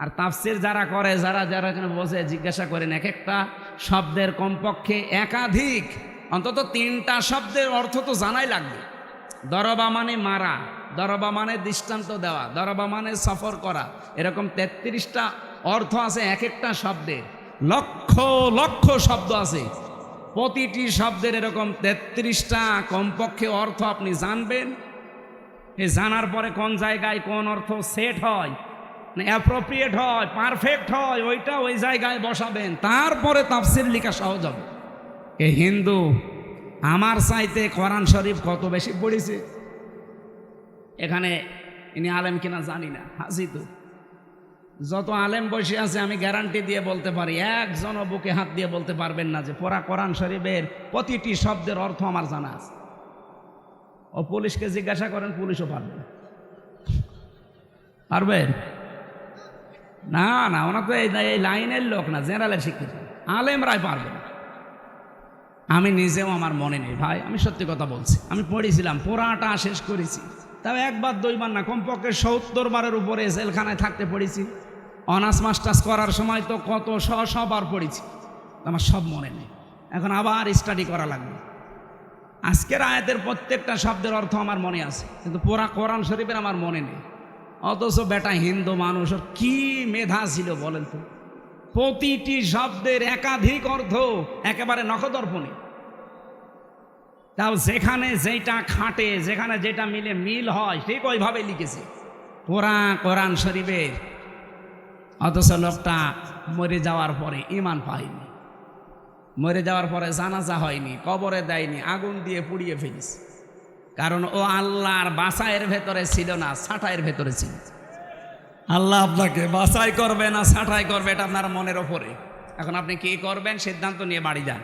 Speaker 1: আর তাফসির যারা করে, যারা যারা এখানে বসে জিজ্ঞাসা করেন, এক একটা শব্দের কমপক্ষে একাধিক, অন্তত 3টা শব্দের অর্থ তো জানাই লাগবে। দরবা মানে মারা, দরবা মানে দৃষ্টান্ত দেওয়া, দরবা মানে সফর করা, এরকম 33টা অর্থ আছে এক একটা শব্দের। লক্ষ লক্ষ শব্দ আছে, প্রতিটি শব্দের এরকম 33টা কমপক্ষে অর্থ আপনি জানবেন। এই জানার পরে কোন জায়গায় কোন অর্থ সেট হয়, অ্যাপ্রোপ্রিয়েট হয়, পারফেক্ট হয়, ওইটা ওই জায়গায় বসাবেন, তারপরে তাফসির লেখা সহজ হবে। এই হিন্দু আমার চাইতে কোরআন শরীফ কত বেশি পড়েছে। এখানে ইনি আলেম কিনা জানি না, হাজি তো যত আলেম বসে আছে আমি গ্যারান্টি দিয়ে বলতে পারি, একজনও বুকে হাত দিয়ে বলতে পারবেন না যে পুরা কোরআন শরীফের প্রতিটি শব্দের অর্থ আমার জানা আছে। ও পুলিশকে জিজ্ঞাসা করেন, পুলিশও পারবে না। পারবেন না? না, ওনার তো এই লাইনের লোক না, জেনারেলের শিক্ষিত, আলেমরাই পারবে না। আমি নিজেও আমার মনে নেই ভাই, আমি সত্যি কথা বলছি। আমি পড়েছিলাম, পুরাটা শেষ করেছি, তবে একবার 2বার না, কমপক্ষে 70 বারের উপরে জেলখানায় থাকতে পড়েছি। অনার্স মাস্টার্স করার সময় তো কত শবার পড়েছি, আমার সব মনে নেই। এখন আবার স্টাডি করা লাগবে। আজকের আয়াতের প্রত্যেকটা শব্দের অর্থ আমার মনে আছে, কিন্তু পুরা কোরআন শরীফের আমার মনে নেই। অথচ বেটা হিন্দু মানুষ, কি মেধা ছিল বলেন তো, প্রতিটি শব্দের একাধিক অর্থ একেবারে নখদর্পণে। তাও যেখানে যেটা খাটে, যেখানে যেটা মিলে মিল হয়, ঠিক ওইভাবে লিখেছে পুরা কোরআন শরীফের। অথচ লোকটা মরে যাওয়ার পরে ঈমান পায়নি, মরে যাওয়ার পরে জানাজা হয়নি, কবরে দেয়নি, আগুন দিয়ে পুড়িয়ে ফেলেছে। কারণ ও আল্লাহর বাছাইয়ের ভেতরে ছিল না, ছাঁটাইয়ের ভেতরে ছিল। আল্লাহ আপনাকে বাছাই করবে না ছাঁটাই করবে, এটা আপনার মনের ওপরে। এখন আপনি কি করবেন সিদ্ধান্ত নিয়ে বাড়ি যান।